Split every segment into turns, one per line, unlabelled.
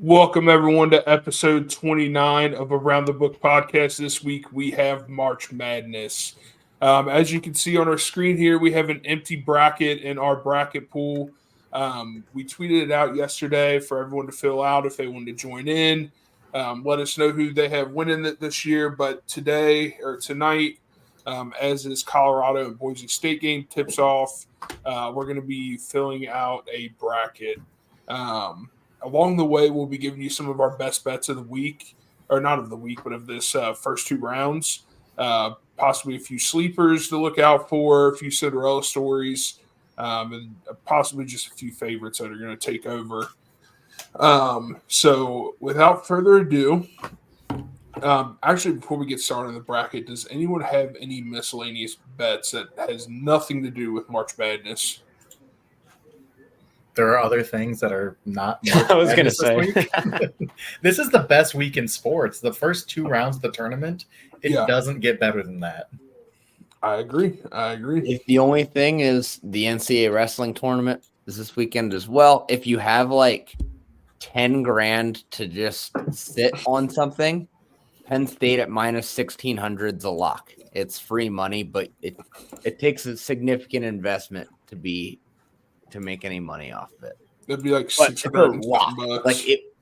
Welcome, everyone, to episode 29 of Around the Book podcast. This week, we have March Madness. As you can see on our screen here, we have an empty bracket in our bracket pool. We tweeted it out yesterday for everyone to fill out if they wanted to join in. Let us know who they have winning it this year. But tonight, as is Colorado and Boise State game tips off, we're going to be filling out a bracket. Along the way, we'll be giving you some of our best bets of the week, or not of the week, but of this first two rounds. Possibly a few sleepers to look out for, a few Cinderella stories, and possibly just a few favorites that are going to take over. So without further ado, actually, before we get started on the bracket, does anyone have any miscellaneous bets that has nothing to do with March Madness?
There are other things that are not.
I was going to say.
This is the best week in sports. The first two rounds of the tournament, it doesn't get better than that.
I agree.
If the only thing is the NCAA wrestling tournament is this weekend as well. If you have like 10 grand to just sit on something, Penn State at minus 1,600 is a lock. It's free money, but it takes a significant investment to make any money off of it.
That'd be like $600.
Like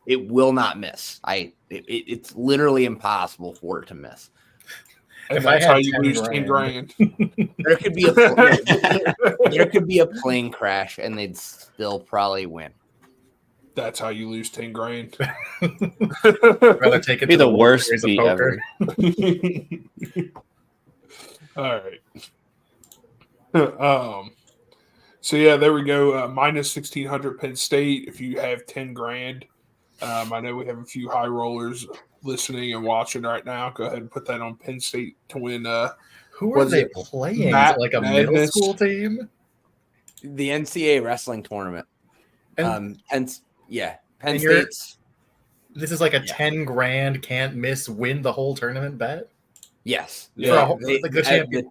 it will not miss. It's literally impossible for it to miss.
And that's how you lose 10 grand.
There could be a plane crash and they'd still probably win.
That's how you lose 10 grand.
Rather take it
be
to
the worst beat
ever.
All right. So yeah, there we go. Minus 1,600 Penn State. If you have 10 grand, I know we have a few high rollers listening and watching right now. Go ahead and put that on Penn State to win.
Who are they playing? Is it like a middle school team?
The NCAA wrestling tournament.
And,
Penn State's.
This is like a 10 grand can't miss win the whole tournament bet.
Yes,
the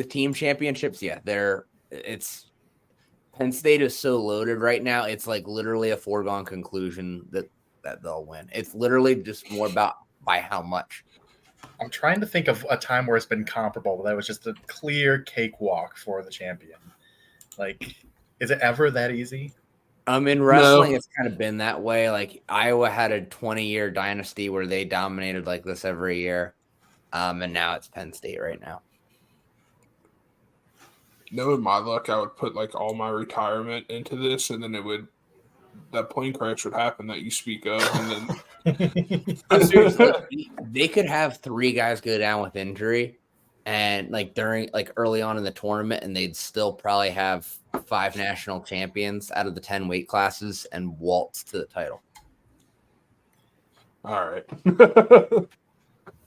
team championships. Yeah, it's. Penn State is so loaded right now. It's like literally a foregone conclusion that they'll win. It's literally just more about by how much.
I'm trying to think of a time where it's been comparable, but that was just a clear cakewalk for the champion. Like, is it ever that easy?
In wrestling, It's kind of been that way. Like Iowa had a 20-year dynasty where they dominated like this every year. And now it's Penn State right now.
Knowing my luck, I would put like all my retirement into this, and then that plane crash would happen that you speak of, and then
seriously, they could have 3 guys go down with injury, and like during early on in the tournament, and they'd still probably have 5 national champions out of the 10 weight classes and waltz to the title.
All right.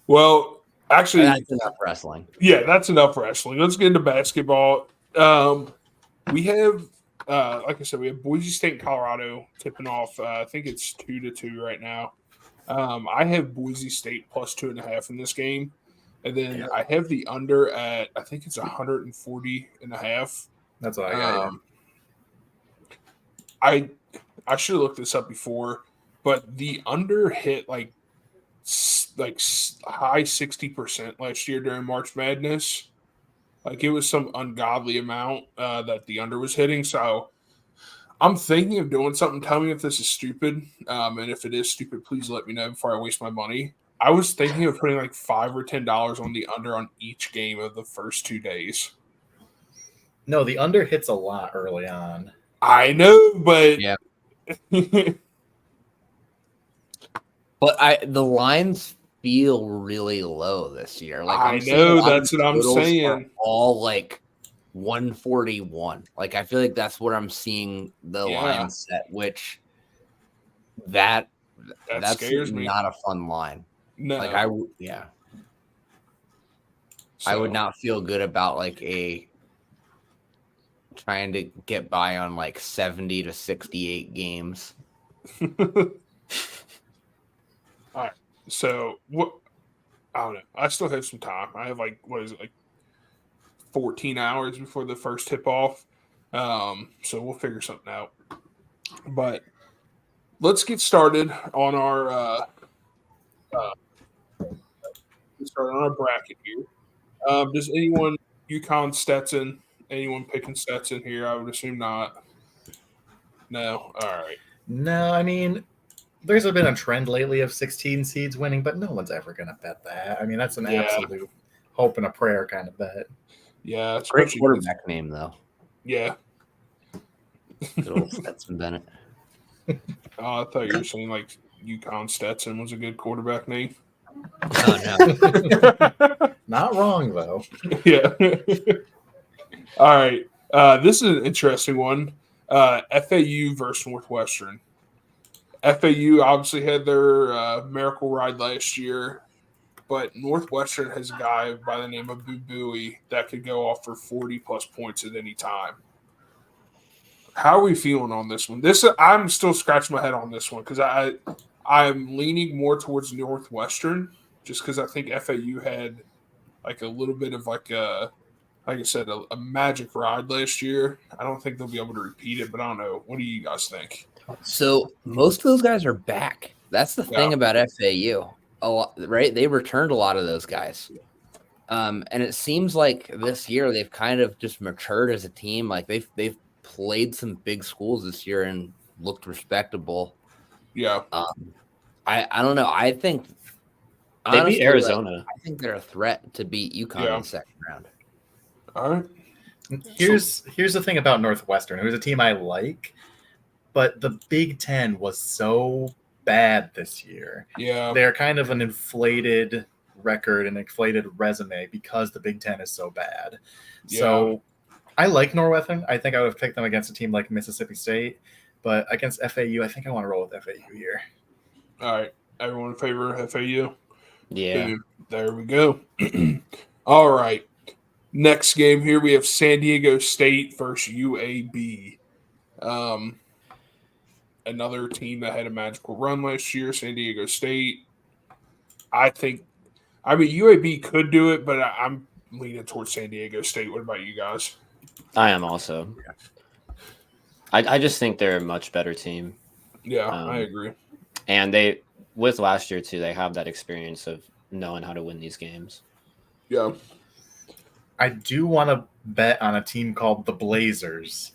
Well, actually,
that's enough wrestling.
Yeah, that's enough wrestling. Let's get into basketball. We have, like I said, we have Boise State and Colorado tipping off. I think it's 2-2 right now. I have Boise State plus 2.5 in this game. And then I have the under at, I think it's 140.5.
That's what I got.
I should have looked this up before, but the under hit like high 60% last year during March Madness. Like it was some ungodly amount that the under was hitting. So I'm thinking of doing something. Tell me if this is stupid. And if it is stupid, please let me know before I waste my money. I was thinking of putting like $5 or $10 on the under on each game of the first 2 days.
No, the under hits a lot early on.
I know, but
yeah. But the lines feel really low this year. Like
I know, that's what I'm saying.
All like 141. Like I feel like that's what I'm seeing the line set, which that
scares me.
Not a fun line.
No,
like I would not feel good about like trying to get by on like 70 to 68 games.
All right. So what? I don't know. I still have some time. I have like 14 hours before the first tip off. So we'll figure something out. But let's get started on our bracket here. Does anyone UConn Stetson? Anyone picking Stetson here? I would assume not. No. All right.
No, I mean, there's been a trend lately of 16 seeds winning, but no one's ever going to bet that. I mean, that's an
Yeah.
absolute hope and a prayer kind of bet.
Yeah.
Great
especially 'cause-
quarterback name though.
Yeah.
Good old Stetson Bennett.
I thought you were saying like UConn Stetson was a good quarterback name.
Oh no.
Not wrong, though.
Yeah. All right. This is an interesting one. FAU versus Northwestern. FAU obviously had their miracle ride last year, but Northwestern has a guy by the name of Boo Buie that could go off for 40-plus points at any time. How are we feeling on this one? I'm still scratching my head on this one because I'm leaning more towards Northwestern just because I think FAU had like a little bit of like I said, a magic ride last year. I don't think they'll be able to repeat it, but I don't know. What do you guys think?
So most of those guys are back. That's the thing about FAU. A lot, right? They returned a lot of those guys. And it seems like this year they've kind of just matured as a team. Like they've played some big schools this year and looked respectable.
Yeah.
I don't know. I think
They
honestly,
beat Arizona.
I think they're a threat to beat UConn in the second round.
All right.
Here's the thing about Northwestern, who's a team I like, but the Big Ten was so bad this year.
Yeah.
They're kind of an inflated record, an inflated resume because the Big Ten is so bad.
Yeah.
So I like Northwestern. I think I would have picked them against a team like Mississippi State, but against FAU, I think I want to roll with FAU here.
All right. Everyone in favor of FAU?
Yeah.
Boom. There we go. All right. Next game here, we have San Diego State versus UAB. Another team that had a magical run last year, San Diego State. UAB could do it, but I'm leaning towards San Diego State. What about you guys?
I am also. I just think they're a much better team.
Yeah, I agree.
And with last year too, they have that experience of knowing how to win these games.
Yeah.
I do want to bet on a team called the Blazers,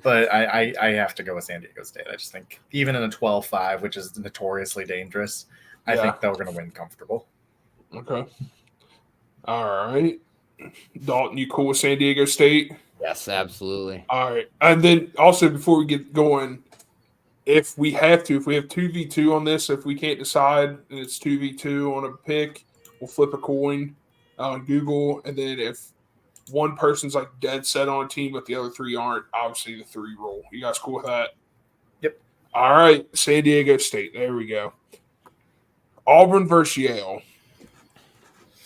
but I have to go with San Diego State. I just think even in a 12-5, which is notoriously dangerous, I think they're going to win comfortable.
Okay. All right. Dalton, you cool with San Diego State?
Yes, absolutely.
All right. And then also before we get going, if we have 2v2 on this, if we can't decide and it's 2v2 on a pick, we'll flip a coin on Google. And then if one person's like dead set on a team, but the other three aren't, obviously the 3 roll. You guys cool with that?
Yep.
All right. San Diego State. There we go. Auburn versus Yale.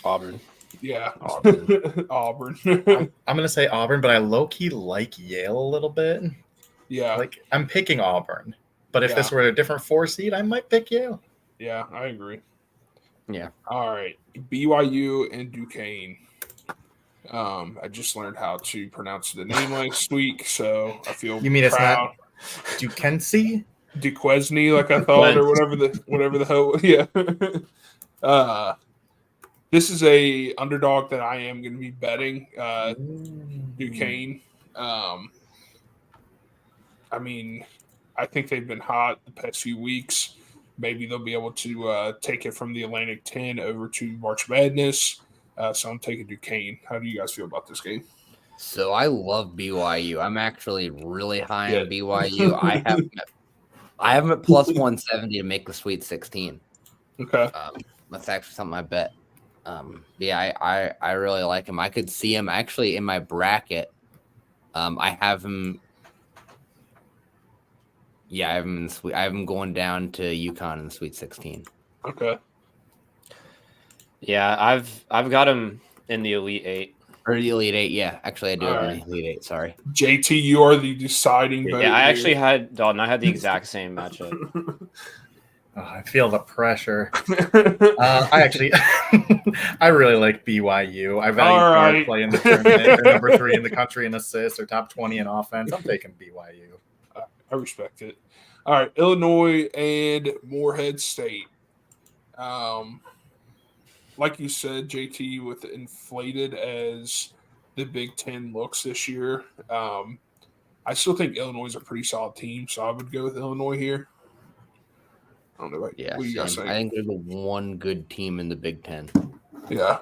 Auburn.
Yeah.
Auburn.
Auburn.
I'm going to say Auburn, but I low-key like Yale a little bit.
Yeah.
Like, I'm picking Auburn, but if this were a different 4 seed, I might pick Yale.
Yeah, I agree.
Yeah.
All right. BYU and Duquesne. I just learned how to pronounce the name last week, so I feel
You mean
proud.
it's not Duquesne?
Duquesne, like I thought, or whatever the hell. Yeah. This is a underdog that I am going to be betting. Duquesne. I think they've been hot the past few weeks. Maybe they'll be able to take it from the Atlantic 10 over to March Madness. So I'm taking Duquesne. How do you guys feel about this game?
So I love BYU. I'm actually really high on BYU. I have them at plus 170 to make the Sweet 16.
Okay.
That's actually something I bet. I really like him. I could see him actually in my bracket. I have him. Yeah, I have him in the Sweet. I have him going down to UConn in the Sweet 16.
Okay.
Yeah, I've got him in the Elite 8.
Or the Elite 8, yeah. Actually, I do have him in the Elite 8, sorry.
JT, you are the deciding vote.
Yeah, I
here.
actually had Dalton. I had the exact same matchup.
Oh, I feel the pressure. I really like BYU. I value
All
guard
right.
play in the tournament. They're number 3 in the country in assists. They're top 20 in offense. I'm taking BYU.
I respect it. All right, Illinois and Morehead State. Like you said, JT, with inflated as the Big Ten looks this year, I still think Illinois is a pretty solid team, so I would go with Illinois here. I don't know. What
Yeah,
you guys
same.
think?
I think they're the one good team in the Big Ten.
Yeah.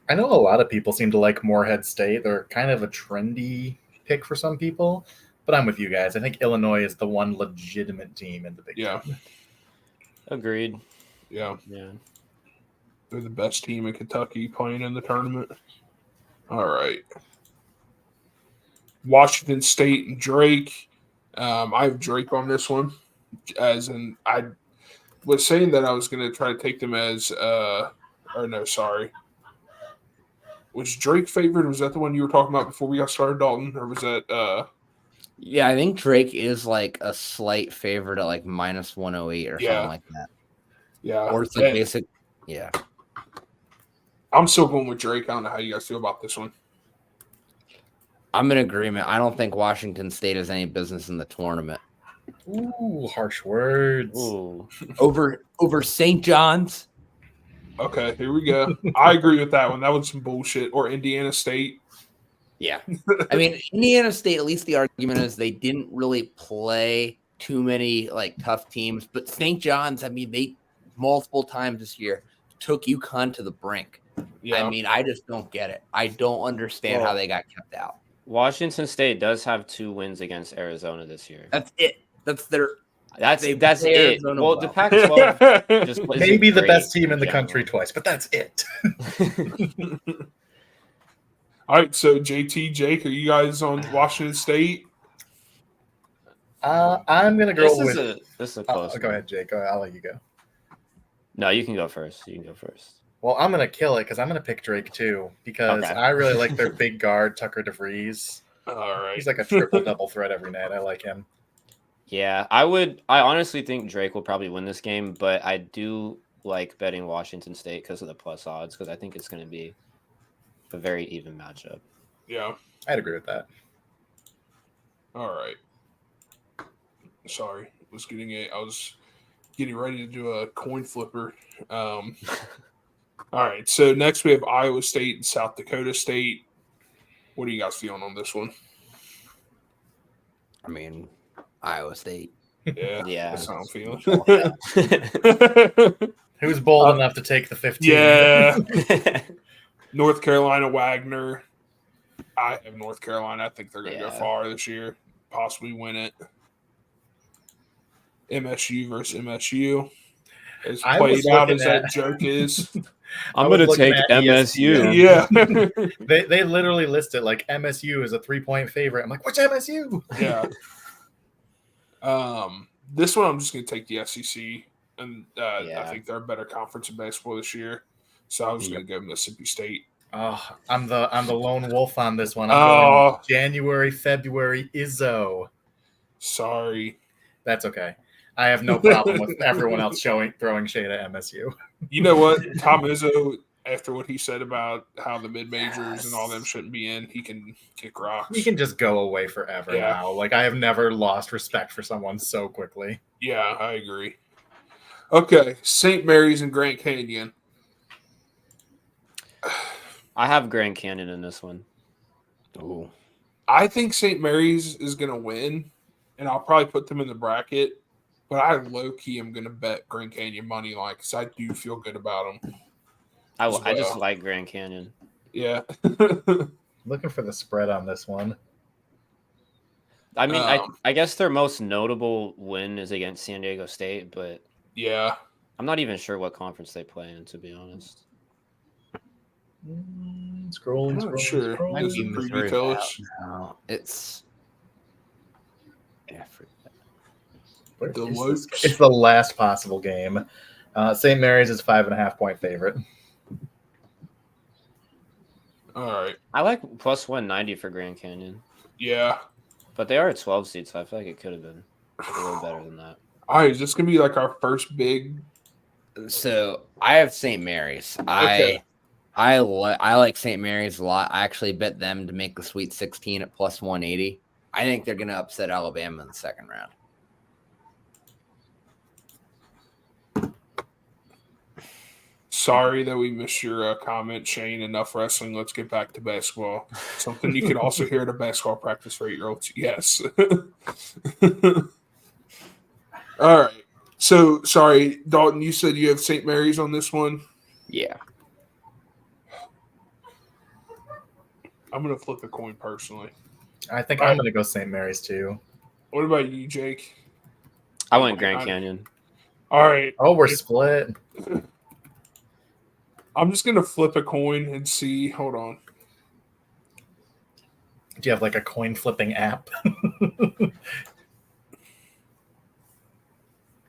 I know a lot of people seem to like Morehead State. They're kind of a trendy pick for some people, but I'm with you guys. I think Illinois is the one legitimate team in the Big
Yeah.
Ten.
Agreed.
Yeah.
Yeah.
They're the best team in Kentucky playing in the tournament. All right. Washington State and Drake. I have Drake on this one. As in, I was saying that I was going to try to take them as, Was Drake favored? Was that the one you were talking about before we got started, Dalton? Or was that,
Yeah, I think Drake is like a slight favorite at like minus 108 or
Yeah.
something like that.
yeah.
Or it's like
And
basic. Yeah.
I'm still going with Drake. I don't know how you guys feel about this one.
I'm in agreement. I don't think Washington State has any business in the tournament.
Ooh, harsh words.
Ooh.
Over St. John's.
Okay, here we go. I agree with that one. That was some bullshit. Or Indiana State.
Yeah. I mean, Indiana State, at least the argument is they didn't really play too many like tough teams. But St. John's, I mean, they multiple times this year took UConn to the brink.
Yeah.
I mean, I just don't get it. I don't understand how they got kept out.
Washington State does have 2 wins against Arizona this year.
That's it. That's their
That's
They
it.
play
Well,
Arizona
the
well.
Pac-12 just plays
Maybe the
great
best team in the
general.
country twice, but that's it.
All right, so JT, Jake, are you guys on Washington State?
I'm gonna go
This
with.
is a close.
Go
one.
ahead, Jake. I'll let you go.
No, you can go first.
Well, I'm gonna kill it because I'm gonna pick Drake too because
Okay.
I really like their big guard Tucker DeVries.
All right.
He's like a triple double threat every night. I like him.
Yeah, I honestly think Drake will probably win this game, but I do like betting Washington State because of the plus odds because I think it's going to be a very even matchup.
Yeah.
I'd agree with that.
All right. Sorry. I was getting ready to do a coin flipper. All right. So next we have Iowa State and South Dakota State. What are you guys feeling on this one?
I mean, Iowa State.
Yeah.
Yeah.
That's how I'm feeling.
Who's bold enough to take the 15?
Yeah. North Carolina Wagner. I have North Carolina. I think they're going to go
Yeah.
far this year, possibly win it. MSU versus MSU. As
I was
played out
looking
as that
at-
joke is.
I'm
was
going to
looking
take
at
MSU.
Yeah.
They literally listed like MSU as a 3-point favorite. I'm like, which MSU?
Yeah. This one I'm just going to take the SEC, and I
Yeah.
think they're a better conference in basketball this year. So I was going to go Mississippi State.
Oh, I'm the lone wolf on this one. I'm
Oh.
going January, February, Izzo.
Sorry.
That's okay. I have no problem with everyone else throwing shade at MSU.
You know what? Tom Izzo, after what he said about how the mid majors and all them shouldn't be in, he can kick rocks.
He can just go away forever
Yeah.
now. Like I have never lost respect for someone so quickly.
Yeah, I agree. Okay, St. Mary's and Grand Canyon.
I have Grand Canyon in this one.
Ooh.
I think St. Mary's is going to win, and I'll probably put them in the bracket. But I low key am going to bet Grand Canyon money line because I do feel good about them.
I
As
just
well.
like Grand Canyon.
Yeah.
Looking for the spread on this one.
I mean,
Um,
I guess their most notable win is against San Diego State, but
Yeah.
I'm not even sure what conference they play in, to be honest.
Scrolling,
I'm not
scrolling,
sure.
scrolling.
Does the preview tell us?
No, it's
Where
The
is
Lokes?
this? It's the last possible game. St. Mary's is 5.5-point favorite.
All right.
I like plus 190 for Grand Canyon,
Yeah.
but they are a 12 seed, so I feel like it could have been a little better than that.
All right. Is this going to be like our first big?
so I have St. Mary's.
Okay.
I like St. Mary's a lot. I actually bet them to make the Sweet 16 at plus 180. I think they're going to upset Alabama in the second round.
Sorry that we missed your comment, Shane. Enough wrestling. Let's get back to basketball. Something you could also hear at a basketball practice for 8-year-olds. Yes. All right. So, sorry, Dalton, you said you have St. Mary's on this one?
Yeah.
I'm going to flip a coin personally.
I think I'm going to go St. Mary's too.
What about you, Jake?
I went Grand Canyon.
All right.
Oh, we're split.
I'm just going to flip a coin and see. Hold on.
Do you have like a coin flipping app?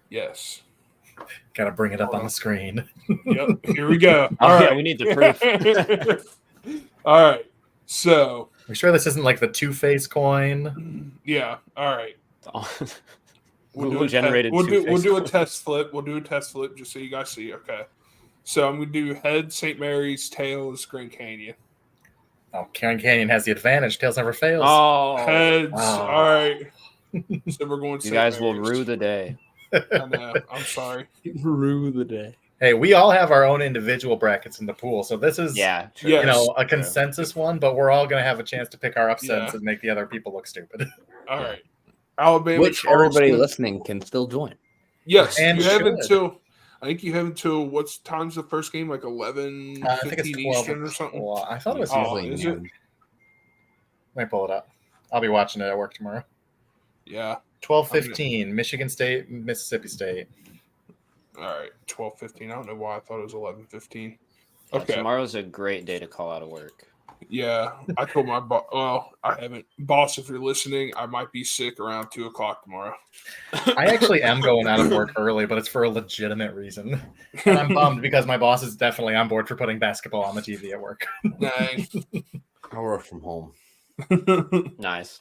Yes.
Got to bring it up on the screen.
Yep. Here we go.
Oh,
All
yeah,
right.
we need the proof.
All right. So,
Are you sure this isn't like the Two-Face coin?
yeah. All right.
Google generated
We'll do
Two-Face
a
coin.
test flip. We'll do a test flip just so you guys see. Okay. So I'm gonna do head St. Mary's, tails Grand Canyon.
Oh, Karen Canyon has the advantage. Tails never fails.
Oh,
Heads.
Oh.
All right. So we're going.
you
St.
guys will
Mary's.
rue the day.
I know. I'm sorry.
Rue the day.
Hey, we all have our own individual brackets in the pool, so this is
Yeah, true.
Yeah.
you know a
True.
consensus one, but we're all going to have a chance to pick our upsets
Yeah.
and make the other people look stupid.
All right. Alabama.
Which everybody
Charleston.
listening can still join.
Yes,
And
you have
should.
until. I think you have until what's time's the first game? Like 11,
I think it's
15
12
Eastern or something.
Well, I thought it was
Oh,
usually.
is it?
Let me pull it up. I'll be watching it at work tomorrow.
Yeah.
12:15, Michigan State, Mississippi State.
All right. 12:15. I don't know why I thought it was 11:15.
Yeah,
Okay.
tomorrow's a great day to call out of work.
Yeah, I told my boss. Well, I haven't. Boss, if you're listening, I might be sick around 2:00 tomorrow.
I actually am going out of work early, but it's for a legitimate reason. And I'm bummed because my boss is definitely on board for putting basketball on the TV at work.
Dang.
I work from home.
Nice.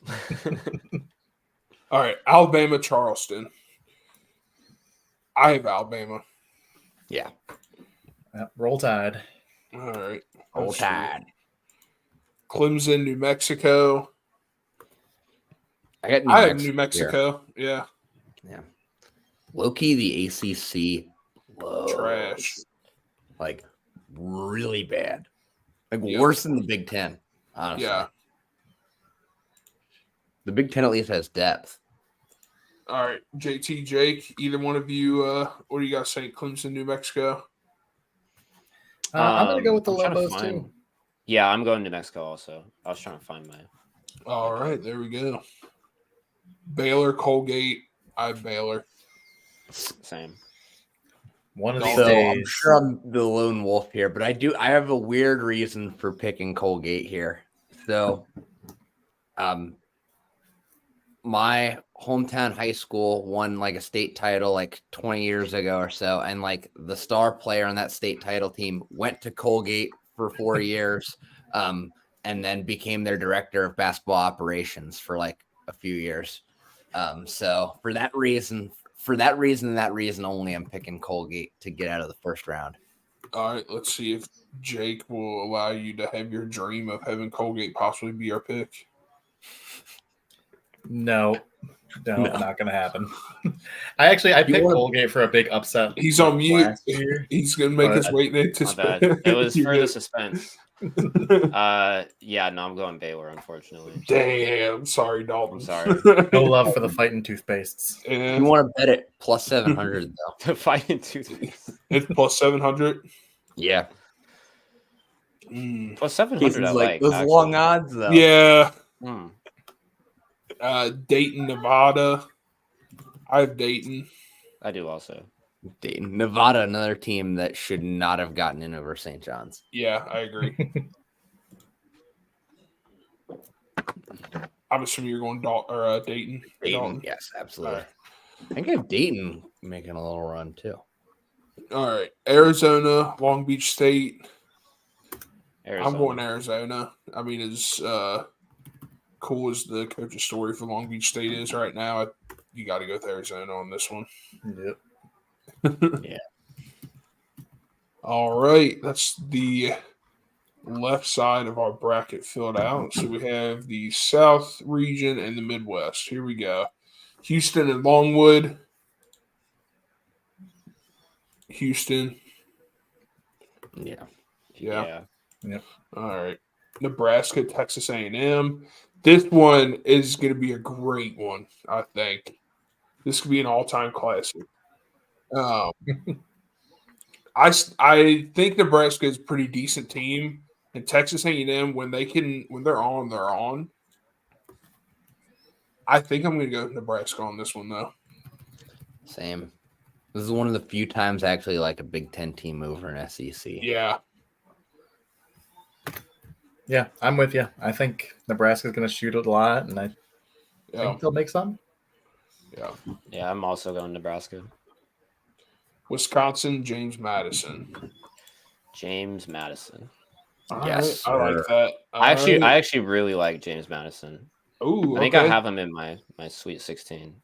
All right, Alabama, Charleston. I have Alabama.
Yeah.
Roll Tide.
All right.
Roll
Let's see.
Tide.
Clemson, New Mexico.
I got
I have New
here.
Mexico. Yeah.
Yeah. Low-key, the ACC blows.
Trash.
Like, really bad. Like,
Yep.
worse than the Big Ten, honestly.
Yeah.
The Big Ten at least has depth.
All right, JT, Jake, either one of you, what do you guys think? Clemson, New Mexico?
I'm going to go with the
I'm trying to
Lobos
find-
too.
Yeah, I'm going to Mexico also. I was trying to find my.
All right, there we go. Baylor, Colgate. I have Baylor.
Same.
One of these
So I'm
days.
sure I'm the lone wolf here, but I have a weird reason for picking Colgate here. So my hometown high school won like a state title like 20 years ago or so, and like the star player on that state title team went to Colgate for 4 years, and then became their director of basketball operations for like a few years. So for that reason and that reason only, I'm picking Colgate to get out of the first round.
All right, let's see if Jake will allow you to have your dream of having Colgate possibly be our pick.
No, not going to happen. I picked Colgate for a big upset.
He's on mute.
last year.
He's going to make
But
us wait in
My
anticipation.
bad. It was
You're
for the
good.
suspense. Yeah, no, I'm going Baylor, unfortunately.
Damn, sorry, Dalton.
I'm sorry.
No love for the fighting toothpastes.
You
And
want to bet it plus 700 though.
The fighting tooth.
it's plus 700.
Yeah.
Mm.
Plus 700, I like.
those
actually.
long odds though.
Yeah.
Hmm.
Dayton, Nevada. I have Dayton.
I do also.
Dayton, Nevada, another team that should not have gotten in over St. John's.
Yeah, I agree. I'm assuming you're going Dayton.
Dayton,
Dalton.
yes, absolutely.
Alright.
I think I have Dayton making a little run too.
All right, Arizona, Long Beach State.
Arizona.
I'm going Arizona. I mean, as cool as the coach's story for Long Beach State is right now, you got to go with Arizona on this one.
Yep.
Yeah.
All right, that's the left side of our bracket filled out. So we have the South region and the Midwest. Here we go. Houston and Longwood. Houston.
Yeah.
Yeah.
Yep.
All right. Nebraska, Texas A&M. This one is going to be a great one, I think. This could be an all-time classic. I think Nebraska is a pretty decent team, and Texas A&M when they're on, they're on. I think I'm going to go Nebraska on this one though.
Same. This is one of the few times I actually like a Big Ten team over an SEC.
Yeah.
Yeah, I'm with you. I think Nebraska's going to shoot it a lot, and I
Yeah.
think they'll make some.
Yeah.
Yeah, I'm also going Nebraska.
Wisconsin, James Madison.
James Madison.
Yes,
I like that.
I actually really like James Madison.
Oh,
I think I have him in my Sweet 16.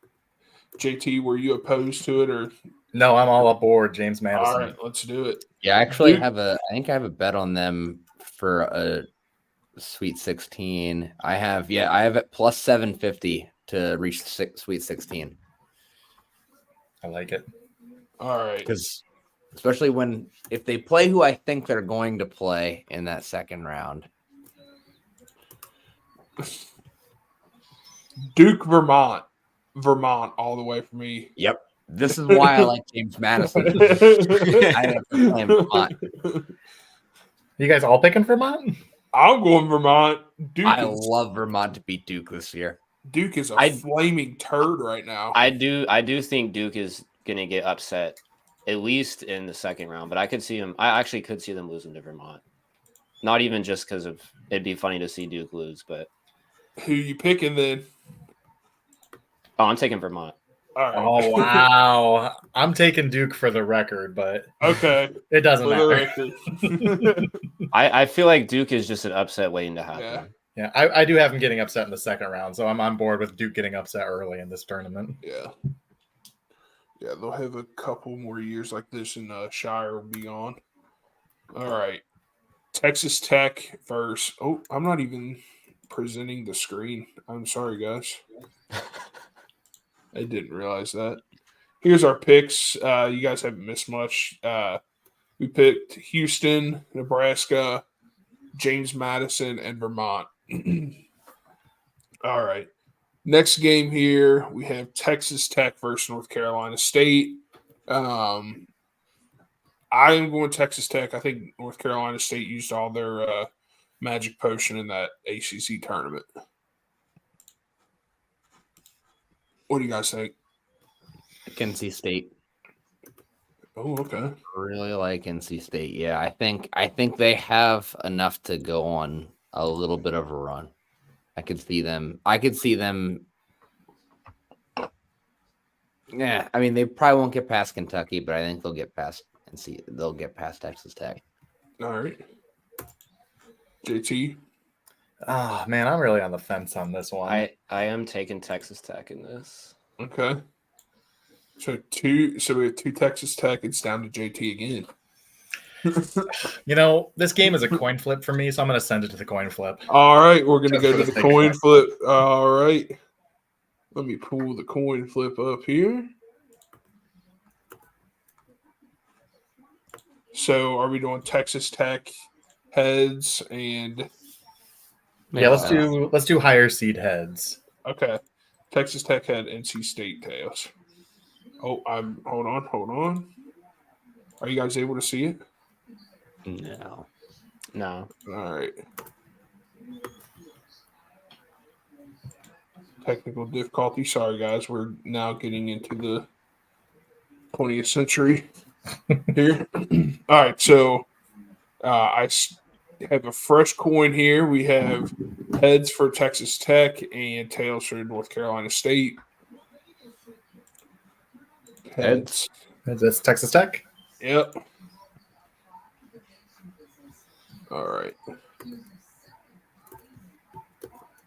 JT, were you opposed to it or?
No, I'm all aboard James Madison.
All right, let's do it.
Yeah, I actually
Dude.
I think I have a bet on them for a Sweet 16. I have it plus 750 to reach Sweet 16.
I like it.
All right.
Because especially if they play who I think they're going to play in that second round.
Duke, Vermont. Vermont all the way for me.
Yep. This is why I like James Madison. I have to play Vermont.
You guys all picking Vermont?
I'm going Vermont.
I love Vermont to beat Duke this year.
Duke is a flaming turd right now.
I do think Duke is gonna get upset, at least in the second round. But I actually could see them losing to Vermont. Not even just because of it'd be funny to see Duke lose, but
who you picking then?
Oh, I'm taking Vermont.
All right.
Oh wow! I'm taking Duke for the record, but
okay,
it doesn't
for
matter.
the record.
I feel like Duke is just an upset waiting to happen.
Yeah.
Yeah, I do have them getting upset in the second round, so I'm on board with Duke getting upset early in this tournament.
Yeah. Yeah, they'll have a couple more years like this, and Shire will be on. All right. Texas Tech versus. Oh, I'm not even presenting the screen. I'm sorry, guys. I didn't realize that. Here's our picks. You guys haven't missed much. We picked Houston, Nebraska, James Madison, and Vermont. All right. Next game here, we have Texas Tech versus North Carolina State. I am going Texas Tech. I think North Carolina State used all their magic potion in that ACC tournament. What do you guys think?
NC State.
Oh, okay.
Really like NC State. Yeah, I think they have enough to go on a little bit of a run. I could see them. Yeah, I mean they probably won't get past Kentucky, but I think they'll get past they'll get past Texas Tech.
All right. JT.
Oh man, I'm really on the fence on this one.
I am taking Texas Tech in this.
Okay. So we have two Texas Tech. It's down to JT again.
You know, this game is a coin flip for me, so I'm going to send it to the coin flip.
All right, we're going to
Just
go
for
to
the
the
sake of
coin
that.
flip. All right. Let me pull the coin flip up here. So are we doing Texas Tech heads and
Yeah, let's do higher seed heads.
okay. Texas Tech had NC State tails. Oh, hold on. Are you guys able to see it?
No.
No.
All right. Technical difficulty. Sorry, guys. We're now getting into the 20th century here. All right. So have a fresh coin here. We have heads for Texas Tech and tails for North Carolina State. Heads.
Is this Texas Tech?
Yep. All right.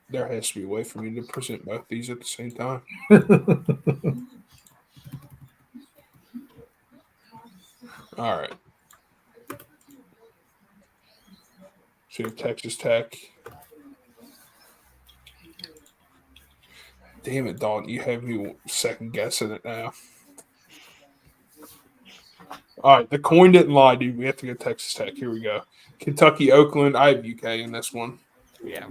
There has to be a way for me to present both these at the same time. All right. So you have Texas Tech. Damn it, Dalton. You have me second guessing it now. All right. The coin didn't lie, dude. We have to go Texas Tech. Here we go. Kentucky, Oakland. I have UK in this one.
Yeah.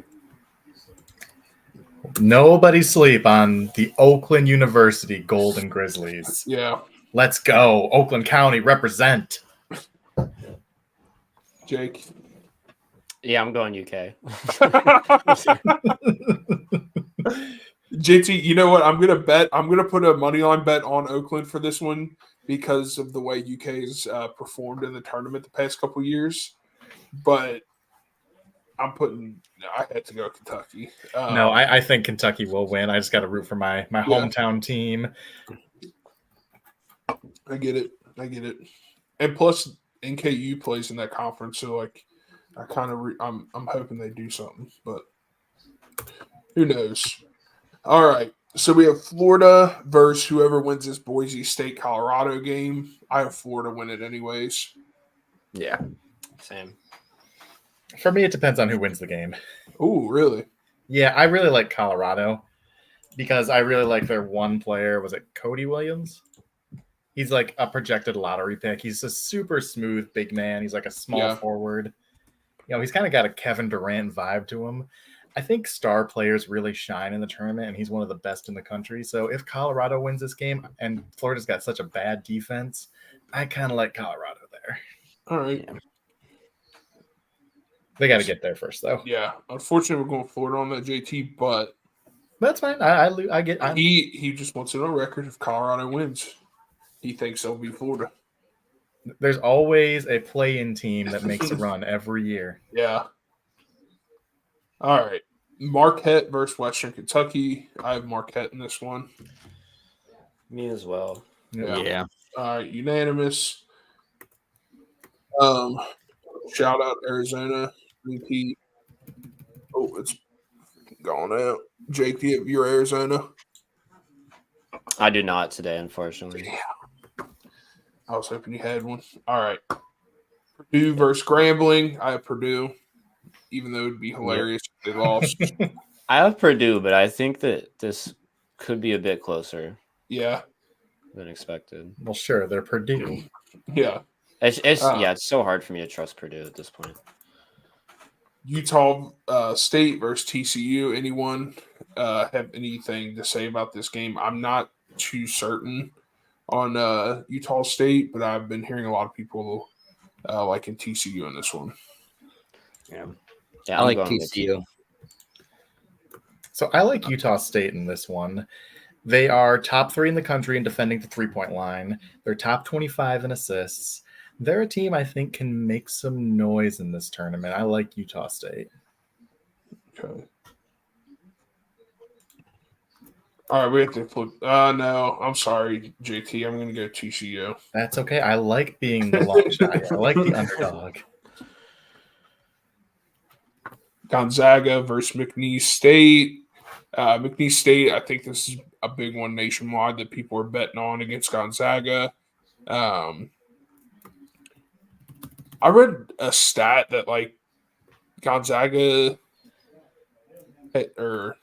Nobody sleep on the Oakland University Golden Grizzlies.
Yeah.
Let's go. Oakland County represent.
Jake.
Yeah, I'm going UK.
JT, you know what? I'm gonna put a money line bet on Oakland for this one because of the way UK's performed in the tournament the past couple years. But I had to go Kentucky.
No, I think Kentucky will win. I just got to root for my hometown team.
I get it. And plus, NKU plays in that conference, so like, I kind of I'm hoping they do something, but who knows? All right, so we have Florida versus whoever wins this Boise State Colorado game. I have Florida win it anyways.
Yeah.
Same.
For me, it depends on who wins the game.
Oh, really?
Yeah, I really like Colorado because I really like their one player. Was it Cody Williams? He's like a projected lottery pick. He's a super smooth big man. He's like a small forward. You know, he's kind of got a Kevin Durant vibe to him. I think star players really shine in the tournament, and he's one of the best in the country. So if Colorado wins this game and Florida's got such a bad defense, I kind of like Colorado there.
All right.
They got to get there first, though.
Yeah. Unfortunately, we're going Florida on that, JT, but
That's fine.
he just wants it on record if Colorado wins. He thinks it'll be Florida.
There's always a play-in team that makes a run every year.
Yeah. All right. Marquette versus Western Kentucky. I have Marquette in this one.
Me as well.
Yeah.
All right. Unanimous. Shout out Arizona. VP. Oh, it's gone out. Jake, do you have your Arizona?
I do not today, unfortunately.
I was hoping you had one. All right. Purdue versus Grambling. I have Purdue, even though it would be hilarious if they lost.
I have Purdue, but I think that this could be a bit closer
Yeah.
than expected.
Well, sure, they're Purdue.
Yeah.
It's so hard for me to trust Purdue at this point.
Utah State versus TCU. Anyone have anything to say about this game? I'm not too certain on Utah State, but I've been hearing a lot of people liking TCU in this one.
Yeah,
I
I'm
like
going with
TCU.
So I like Utah State in this one. They are top 3 in the country in defending the three-point line. They're top 25 in assists. They're a team I think can make some noise in this tournament. I like Utah State.
Okay. All right, we have to flip. No, I'm sorry, JT. I'm going to go TCU.
That's okay. I like being the long shot here. I like the underdog.
Gonzaga versus McNeese State. McNeese State, I think this is a big one nationwide that people are betting on against Gonzaga. I read a stat that like Gonzaga or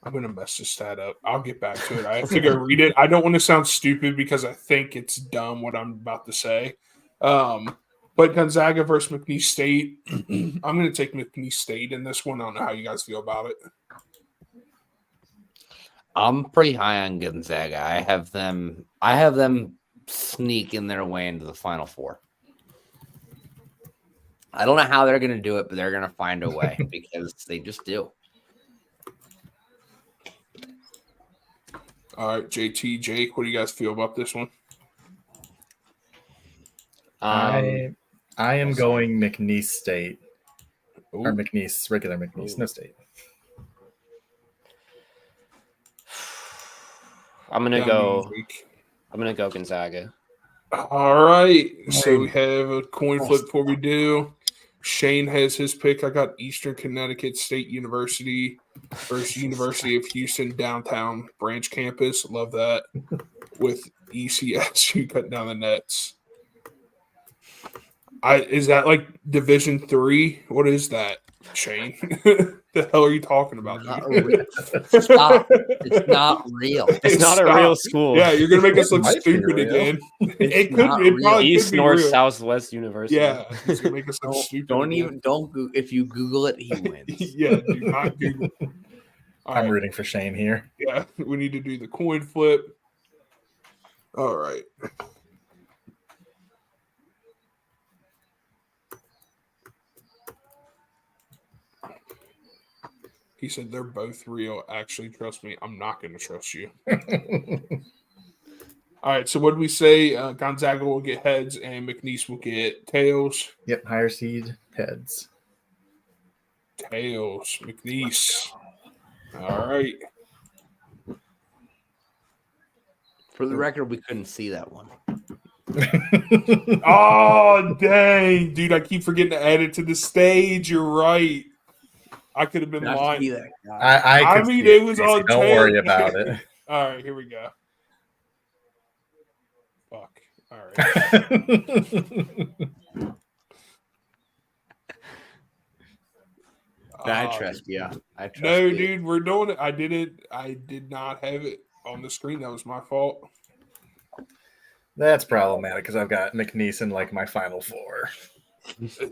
I'm gonna mess this stat up. I'll get back to it. I have to go read it. I don't want to sound stupid because I think it's dumb what I'm about to say. But Gonzaga versus McNeese State, I'm gonna take McNeese State in this one. I don't know how you guys feel about it.
I'm pretty high on Gonzaga. I have them sneaking their way into the Final Four. I don't know how they're going to do it, but they're going to find a way because they just do.
All right, JT, Jake, what do you guys feel about this one?
I am going McNeese State. Or
Ooh.
McNeese, regular McNeese, no State.
I'm gonna
Down
go.
to Jake.
I'm gonna go Gonzaga.
All right, so we have a coin flip before we do. Shane has his pick. I got Eastern Connecticut State University versus University of Houston downtown branch campus. Love that. With ECSU cutting down the nets. Is that like Division 3? What is that, Shane? The hell are you talking about?
Not
dude?
real. Stop. It's not real.
It's not a real school.
Yeah, you're gonna make us
It
look
might be
stupid
real.
again.
It's
It could.
not
It
real.
probably
East,
could be
North,
real.
Southwest University.
Yeah, it's gonna make us look stupid.
Don't
again.
even don't go, if you Google it, he wins.
Yeah, do not Google. All
I'm
right.
rooting for Shane here.
Yeah, we need to do the coin flip. All right. He said they're both real. Actually, trust me, I'm not going to trust you. All right, so what did we say? Gonzaga will get heads and McNeese will get tails.
Yep, higher seed heads.
Tails, McNeese. All right.
For the record, we couldn't see that one.
Oh, dang. Dude, I keep forgetting to add it to the stage. You're right. I could have been
Not to
lying.
be that guy.
I
I mean,
see
it was
Casey.
on
Don't
tape.
worry about it.
All right, here we go. Fuck. All right.
I trust you. I trust
No,
you.
dude, we're doing it. I did not have it on the screen. That was my fault.
That's problematic because I've got McNeese in like my final four.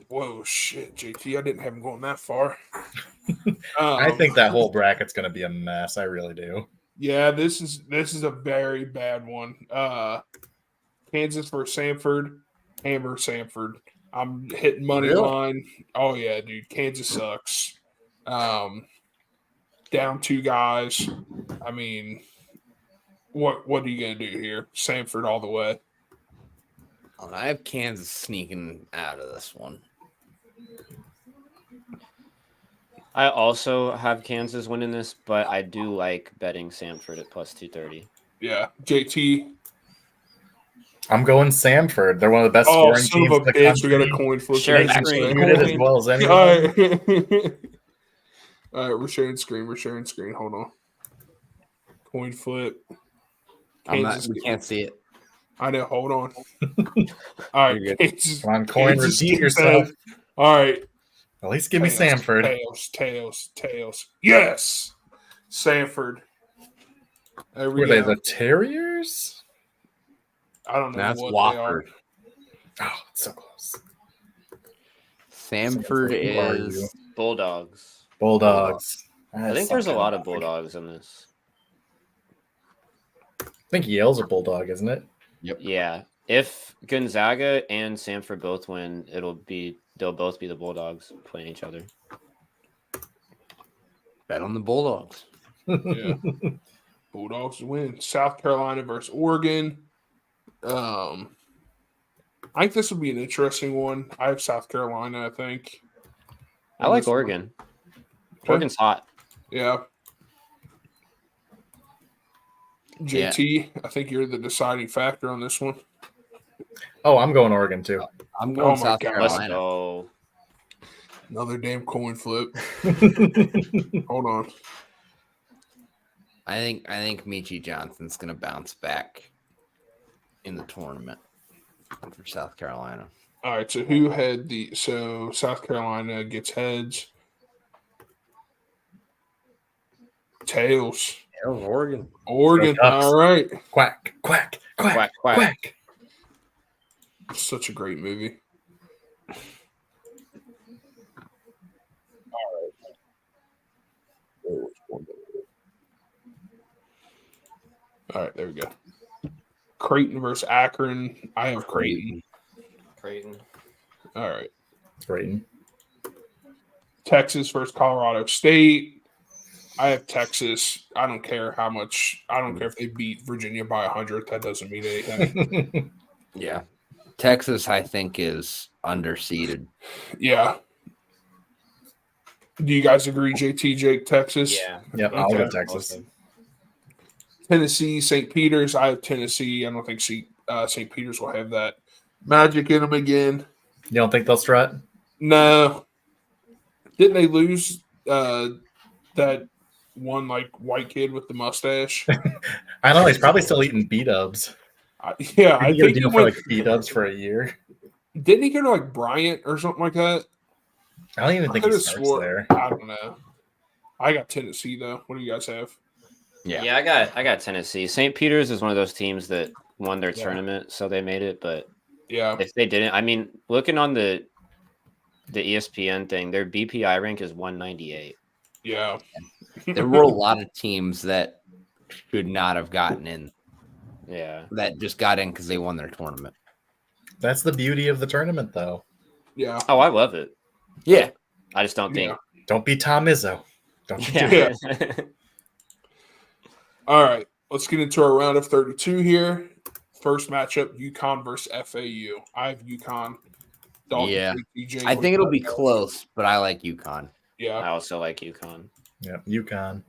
Whoa, shit, JT. I didn't have him going that far.
I think that whole bracket's going to be a mess. I really do.
Yeah, this is a very bad one. Kansas versus Samford. Hammer Samford. I'm hitting money
Really?
line. Oh yeah, dude. Kansas sucks. Down 2 guys. I mean, what are you gonna do here? Samford all the way.
I have Kansas sneaking out of this one.
I also have Kansas winning this, but I do like betting Samford at plus 230.
Yeah, JT.
I'm going Samford. They're one of the best
Oh,
scoring
son
teams
of
in
a
the
bitch!
country.
We got a coin flip.
Share
Next
screen.
one.
Shoot it as well as anyone.
All right. All right, we're sharing screen. Hold on. Coin flip. Kansas
We can't see it.
I know. Hold on. All right,
You're good.
Kansas.
Come on, coin,
Kansas
redeem
gets
yourself.
head. All right.
At least give me Samford.
Tails. Yes, Samford. There we
Were they
go.
the Terriers?
I don't know
That's
what they are.
Wofford.
Oh, it's so close.
Samford
Who are you?
is
Bulldogs.
Bulldogs.
I think there's a lot of Bulldogs in this.
I think Yale's a Bulldog, isn't it?
Yeah. If Gonzaga and Samford both win, they'll both be the Bulldogs playing each other.
bet on the Bulldogs.
Yeah. Bulldogs win. South Carolina versus Oregon. I think this would be an interesting one. I have South Carolina, I think.
I like Oregon. Oregon's hot.
Yeah. JT, I think you're the deciding factor on this one.
Oh, I'm going Oregon too.
I'm going
Oh my
South
God.
Let's
Carolina.
go.
Another damn coin flip. Hold on.
I think Michi Johnson's gonna bounce back in the tournament for South Carolina.
All right, so who had so South Carolina gets heads. Tails.
Oregon.
Oregon.
Go Ducks.
All right.
Quack, quack, quack,
Quack,
quack,
quack.
Such a great movie. All right, there we go. Creighton versus Akron. I have Creighton.
Creighton.
All right.
Creighton.
Texas versus Colorado State. I have Texas. I don't care how much. I don't care if they beat Virginia by 100. That doesn't mean anything.
Yeah. Texas, I think, is underseeded.
Yeah. Do you guys agree, JT, Jake, Texas?
Yeah.
Yep, I'll
Okay.
go Texas.
Tennessee, St. Peter's. I have Tennessee. I don't think St. Peter's will have that magic in them again.
You don't think they'll strut?
No. Didn't they lose that one like white kid with the mustache?
I don't know. He's probably still eating B-dubs.
Yeah, I
He get a
think he
deal for
went.
like B-dubs for a year.
Didn't he go to like Bryant or something like that?
I don't even
I
think he
could have
starts
swore.
there.
I don't know. I got Tennessee though. What do you guys have?
Yeah, I got Tennessee. St. Peter's is one of those teams that won their
Yeah.
tournament, so they made it. But
Yeah,
if they didn't, I mean, looking on the ESPN thing, their BPI rank is 198.
yeah.
There were a lot of teams that should not have gotten in
Yeah.
that just got in because they won their tournament.
That's the beauty of the tournament, though.
Yeah.
Oh, I love it.
Yeah.
I just don't think.
Don't be Tom Izzo. Don't you do
Yeah.
All right. Let's get into our round of 32 here. First matchup, UConn versus FAU. I have UConn. Dalton,
Yeah.
DJ,
I think it'll be close, but I like UConn.
Yeah.
I also like UConn.
Yeah, UConn.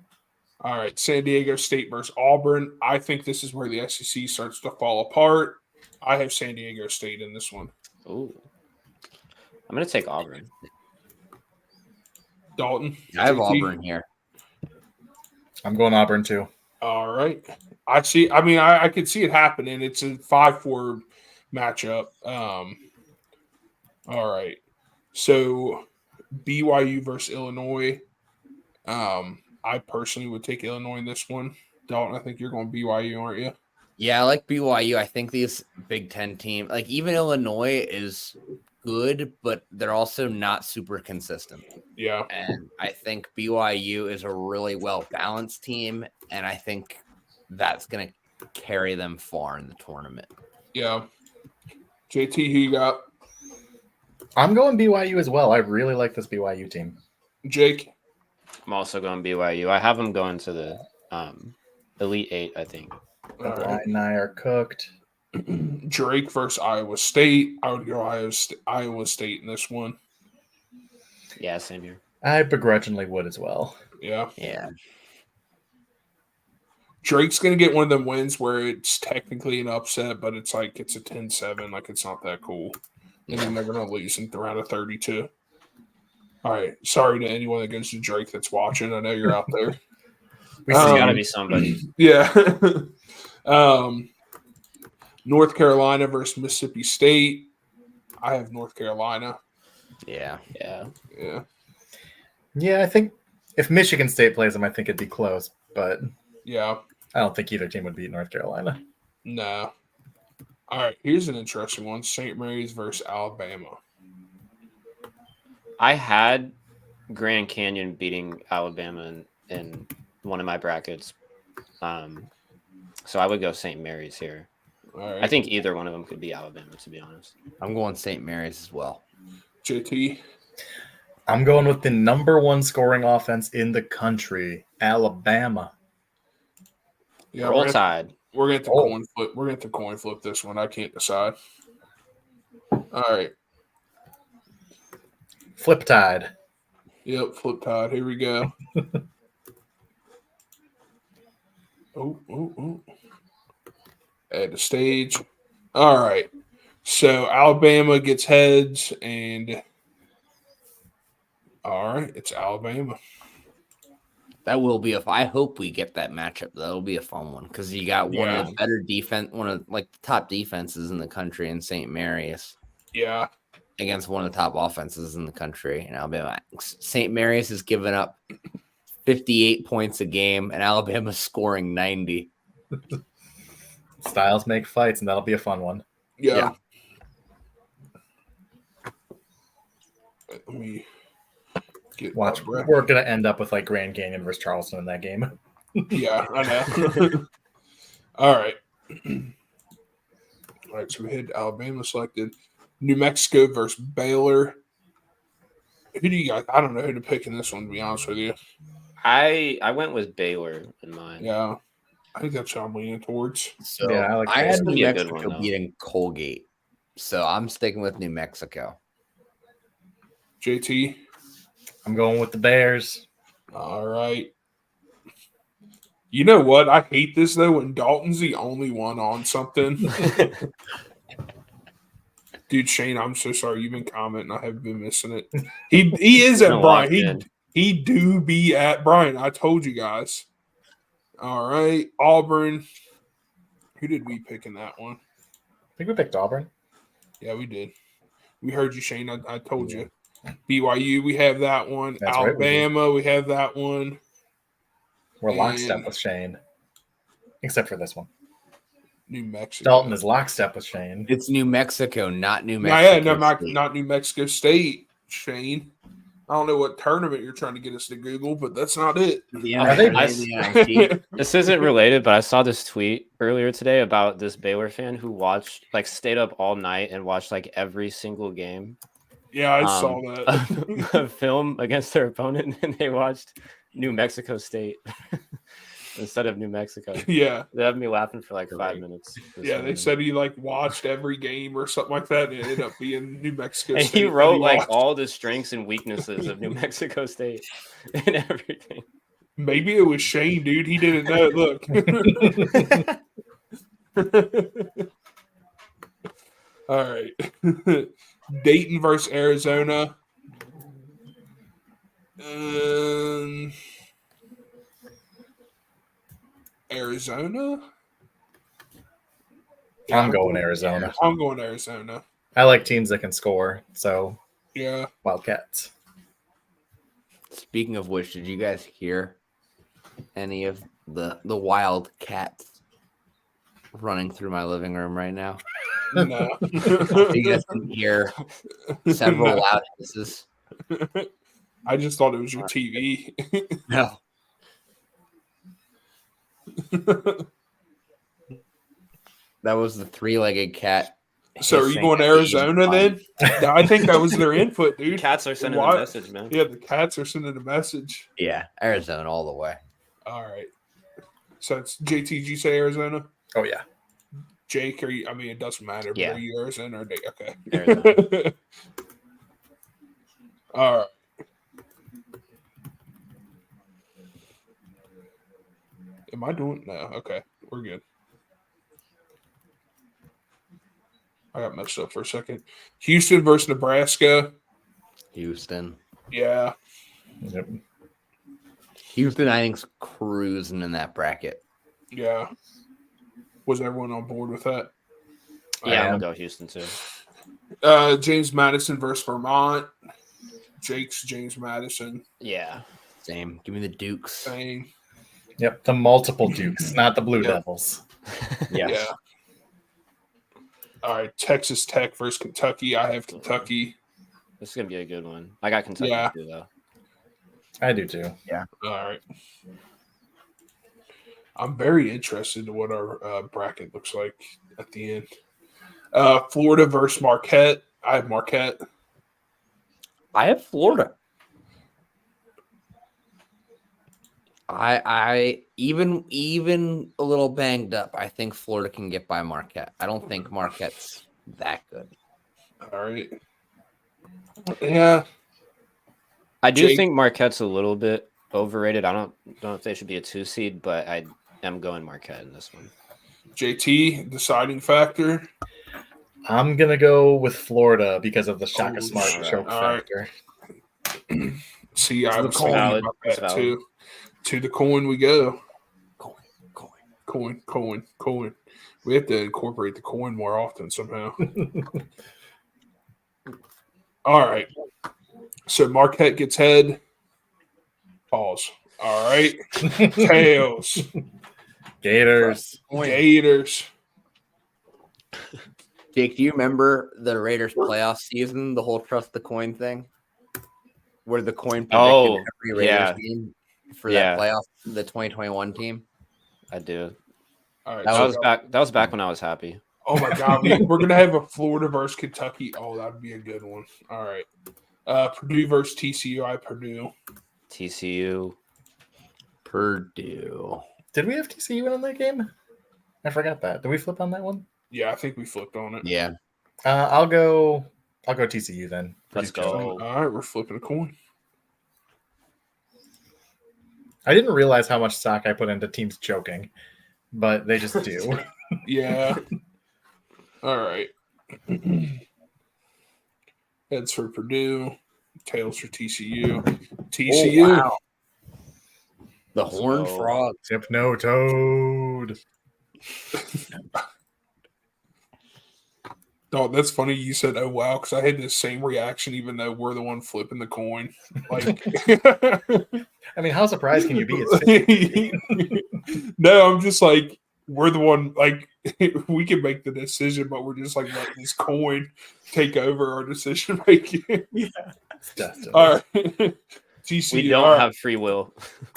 All right. San Diego State versus Auburn. I think this is where the SEC starts to fall apart. I have San Diego State in this one.
Ooh. I'm going to take Auburn.
Dalton.
I have
JT?
Auburn here.
I'm going Auburn too.
All right. I see. I mean, I could see it happening. It's a 5-4 matchup. All right. So BYU versus Illinois. I personally would take Illinois in this one. Dalton, I think you're going BYU, aren't you?
Yeah, I like BYU. I think these Big Ten teams, like even Illinois, is good, but they're also not super consistent.
Yeah.
And I think BYU is a really well balanced team, and I think that's going to carry them far in the tournament.
Yeah. JT, who you got?
I'm going BYU as well. I really like this BYU team.
Jake?
I'm also going BYU. I have them going to the Elite Eight, I think.
All
The
right.
Lion and I are cooked.
Drake versus Iowa State. I would go Iowa State in this one.
Yeah, same here.
I begrudgingly would as well.
Yeah.
Yeah.
Drake's going to get one of them wins where it's technically an upset, but it's like it's a 10-7. Like it's not that cool. And then they're going to lose in the round of 32. All right. Sorry to anyone that goes to Drake that's watching. I know you're out there.
We
There's
see
got to
Um,
be somebody.
Yeah. North Carolina versus Mississippi State. I have North Carolina.
Yeah.
Yeah.
Yeah.
Yeah, I think if Michigan State plays them, I think it'd be close, but
Yeah.
I don't think either team would beat North Carolina.
No. All right. Here's an interesting one. St. Mary's versus Alabama.
I had Grand Canyon beating Alabama in one of my brackets. So I would go St. Mary's here.
All right.
I think either one of them could be Alabama, to be honest.
I'm going St. Mary's as well.
JT.
I'm going with the number one scoring offense in the country, Alabama.
Yeah,
Roll Tide.
we're going to
Oh.
coin flip. We're going to coin flip this one. I can't decide. All right.
Flip Tide.
Yep, flip tide. Here we go. Oh. Add the stage. All right. So Alabama gets heads, and all right, it's Alabama.
That will be I hope we get that matchup. That'll be a fun one because you got one of the better defense, one of like the top defenses in the country in St. Mary's
Yeah.
against one of the top offenses in the country in Alabama. St. Mary's has given up 58 points a game, and Alabama's scoring 90.
Styles make fights, and that'll be a fun one.
Yeah.
Yeah.
Let me get
Watch,
my breath.
we're going to end up with like Grand Canyon versus Charleston in that game.
Yeah, I know. All right. All right, so we had Alabama selected. New Mexico versus Baylor. Who do you guys? I don't know who to pick in this one, to be honest with you.
I went with Baylor in mine.
Yeah. I think that's what I'm leaning towards.
So
Yeah, I like
I
that.
had
It's gonna
New
be a good
Mexico
one, though.
beating Colgate. So I'm sticking with New Mexico.
JT.
I'm going with the Bears.
All right. You know what? I hate this though when Dalton's the only one on something. Dude, Shane, I'm so sorry. You've been commenting. I have been missing it. He is at
Been
Brian.
locked in.
He do be at Brian. I told you guys. All right. Auburn. Who did we pick in that one?
I think we picked Auburn.
Yeah, we did. We heard you, Shane. I told you. BYU, we have that one.
That's right, we do.
Alabama, we have that one.
We're lockstep
And-
with Shane, except for this one.
New Mexico.
Dalton is lockstep with Shane.
It's New Mexico, not New
No,
Mexico.
yeah, no,
State.
not New Mexico State, Shane. I don't know what tournament you're trying to get us to Google, but that's not it.
The
Are they-
NIT.
This isn't related, but I saw this tweet earlier today about this Baylor fan who stayed up all night and watched like every single game.
Yeah, I saw that.
A film against their opponent, and they watched New Mexico State instead of New Mexico.
Yeah.
They had me laughing for like 5 minutes.
Yeah, they said he like watched every game or something like that, and it ended up being New Mexico
and
State.
he
that
wrote like
watched.
all the strengths and weaknesses of New Mexico State and everything.
Maybe it was Shane, dude. He didn't know. Look. All right. Dayton versus Arizona. Arizona?
I'm going Arizona.
I'm going Arizona.
I like teams that can score, so
Yeah.
Wildcats.
Speaking of which, did you guys hear any of the Wildcats running through my living room right now?
No.
You guys can hear several
No.
loud hisses.
I just thought it was your TV.
No. That was the three-legged cat.
So are you
hissing
going
at the
Arizona
end
then? I think that was their input, dude.
Cats are sending a
Why-
message, man.
Yeah, the cats are sending a message.
Yeah, Arizona all the way.
All right. So it's JT, did you say Arizona?
Oh yeah.
Jake, are you? I mean, it doesn't matter. But
Yeah.
are you Arizona or Jake? Okay.
Arizona.
All right. Am I doing? No. Okay. We're good. I got messed up for a second. Houston versus Nebraska.
Houston.
Yeah.
Yep.
Houston, I think's cruising in that bracket.
Yeah. Was everyone on board with that?
Yeah, I'm
am.
gonna go Houston too.
James Madison versus Vermont. Jake's James Madison.
Yeah.
Same. Give me the Dukes.
Same.
Yep. The multiple Dukes, not the Blue
Yeah.
Devils.
Yeah. All right. Texas Tech versus Kentucky. I have Kentucky.
This is gonna be a good one. I got Kentucky
Yeah.
too, though.
I do too.
All right. I'm very interested in what our bracket looks like at the end. Florida versus Marquette. I have Marquette.
I have Florida. I even a little banged up. I think Florida can get by Marquette. I don't think Marquette's that good.
All right. Yeah.
I do
Jake?
think Marquette's a little bit overrated. I don't know if they should be a 2 seed, but I am going Marquette in this one.
JT, deciding factor.
I'm gonna go with Florida because of the Shaka
Oh,
Smart
shit.
choke
All right.
factor.
See, I was
It's
thinking
valid.
about
It's
that
valid.
too. To the coin we go.
Coin.
Coin. We have to incorporate the coin more often somehow. All right. So Marquette gets head. Pause. All right. Tails.
Gators.
Gators.
Jake, do you remember the Raiders playoff season, the whole trust the coin thing? Where the coin predicted
Oh,
every Raiders
yeah.
game for
Yeah.
that playoff, the 2021 team?
I do.
All right.
That
so-
That was back when I was happy.
Oh my God, we're gonna have a Florida versus Kentucky. Oh, that'd be a good one. All right, Purdue versus TCU. I Purdue.
TCU.
Purdue.
Did we have TCU in that game? I forgot that. Did we flip on that one?
Yeah, I think we flipped on it.
Yeah.
I'll go TCU then.
Let's
Purdue's
go.
choking.
All right, we're flipping a coin.
I didn't realize how much stock I put into teams choking, but they just do.
Yeah. All right. Heads for Purdue. Tails for TCU. TCU.
Oh, wow. The Horned
So-
Frog.
Hypno Toad.
No, that's funny you said, oh, wow, because I had the same reaction, even though we're the one flipping the coin. Like,
I mean, how surprised can you be? It's 50.
no, I'm just like, we're the one, like, we can make the decision, but we're just like letting this coin take over our decision making.
Yeah, definitely.
All right. GC,
We don't
all right.
have free will.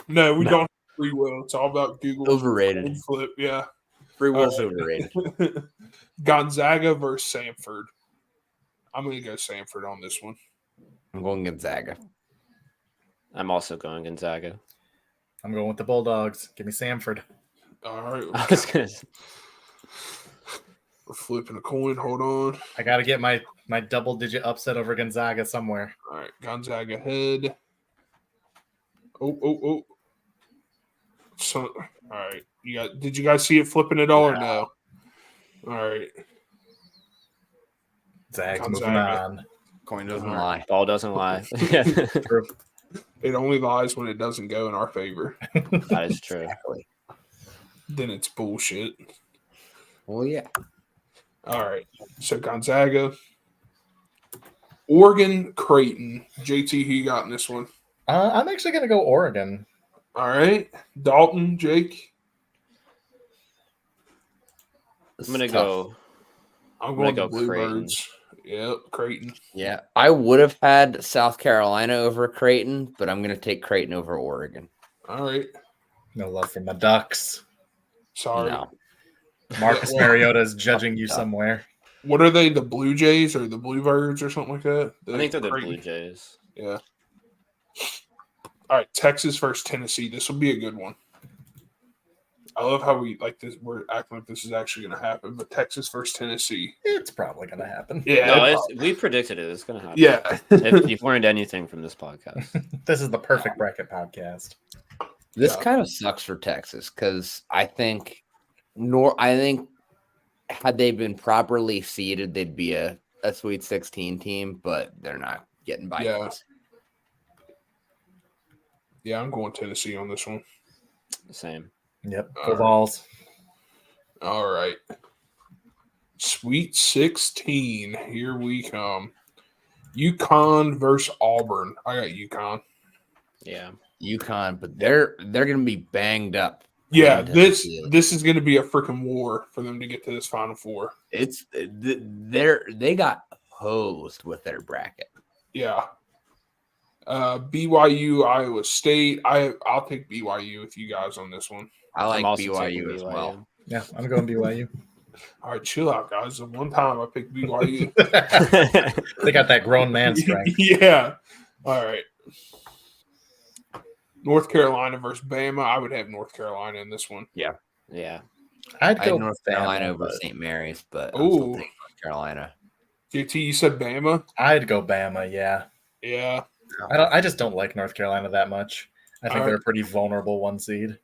No, we
No.
don't have free will. It's all about Google.
Overrated.
Coin flip, yeah.
Free will's
All right.
overrated.
Gonzaga versus Samford. I'm going to go Samford on this one.
I'm going Gonzaga.
I'm also going Gonzaga.
I'm going with the Bulldogs. Give me Samford.
All right.
I was gonna.
We're flipping a coin. Hold on.
I got to get my double-digit upset over Gonzaga somewhere.
All right. Gonzaga head. Oh. So, all right. Did you guys see it flipping at all or no? All right.
Zags moving
Gonzaga.
on.
Coin doesn't
All
lie.
Ball doesn't lie.
True.
It only lies when it doesn't go in our favor.
That is true.
Exactly.
Then it's bullshit.
Well, yeah.
All right. So Gonzaga. Oregon, Creighton. JT, who you got in this one?
I'm actually going to go Oregon.
All right. Dalton, Jake.
This
I'm gonna
is tough.
go.
I'm
gonna
going
go
to Bluebirds. Yep, Creighton.
Yeah, I would have had South Carolina over Creighton, but I'm going to take Creighton over Oregon.
All right.
No love for my Ducks.
Sorry.
No,
Marcus
Yeah, well-
Mariota is judging you
Yeah.
somewhere.
What are they? The Blue Jays or the Bluebirds or something like that?
I think they're the
Creighton?
Blue Jays.
Yeah. All right. Texas versus Tennessee. This will be a good one. I love how we like this. We're acting like this is actually going to happen, but Texas versus Tennessee.
It's probably going to happen.
Yeah.
No, we predicted it. It's gonna happen.
yeah.
If you've learned anything from this podcast,
This is the perfect bracket podcast.
this
Yeah.
kind of sucks for Texas because I think had they been properly seeded, they'd be a Sweet 16 team, but they're not getting by.
Yeah. Yeah, I'm going Tennessee on this one.
same.
Yep.
All
Go
right.
Vols.
All right. Sweet 16. Here we come. UConn versus Auburn. I got UConn.
Yeah.
UConn, but they're going to be banged up.
Yeah,
going to
this
the field.
this is going to be a freaking war for them to get to this Final Four.
They got hosed with their bracket.
Yeah. BYU, Iowa State. I'll take BYU with you guys on this one.
I like
I'm also taking
BYU as well.
Yeah, I'm going BYU.
All right, chill out, guys. The one time I picked BYU.
They got that grown man strength.
Yeah. All right. North Carolina versus Bama. I would have North Carolina in this one.
Yeah.
I'd
I
go
had North Carolina
Bama,
over
but
St. Mary's, but I'm still
Ooh.
taking North Carolina.
JT, you said Bama?
I'd go Bama. Yeah,
Yeah.
I just don't like North Carolina that much. I think
All
they're
right.
a pretty vulnerable one seed.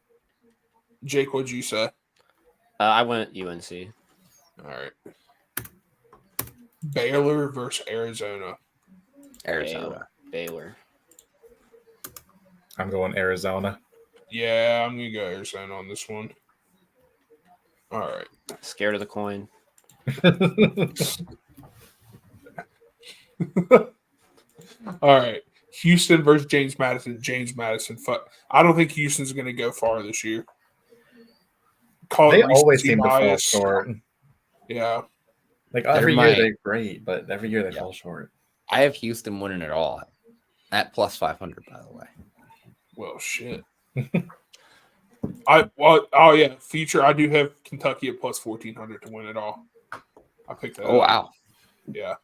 Jake, what'd you say?
I went UNC.
All right. Baylor versus Arizona.
Arizona.
Baylor.
I'm going Arizona.
Yeah, I'm going to go Arizona on this one. All right.
Scared of the coin.
All right. Houston versus James Madison. James Madison. I don't think Houston's going to go far this year. Call it
They always
recency
seem to fall
bias.
short.
Yeah.
Like
They're
every
my-
year they're great, but every year they
Yeah.
fall short.
I have Houston winning it all at plus 500, by the way.
Well, shit. Oh yeah, future. I do have Kentucky at plus 1400 to win it all. I picked that.
Oh,
up.
wow.
Yeah,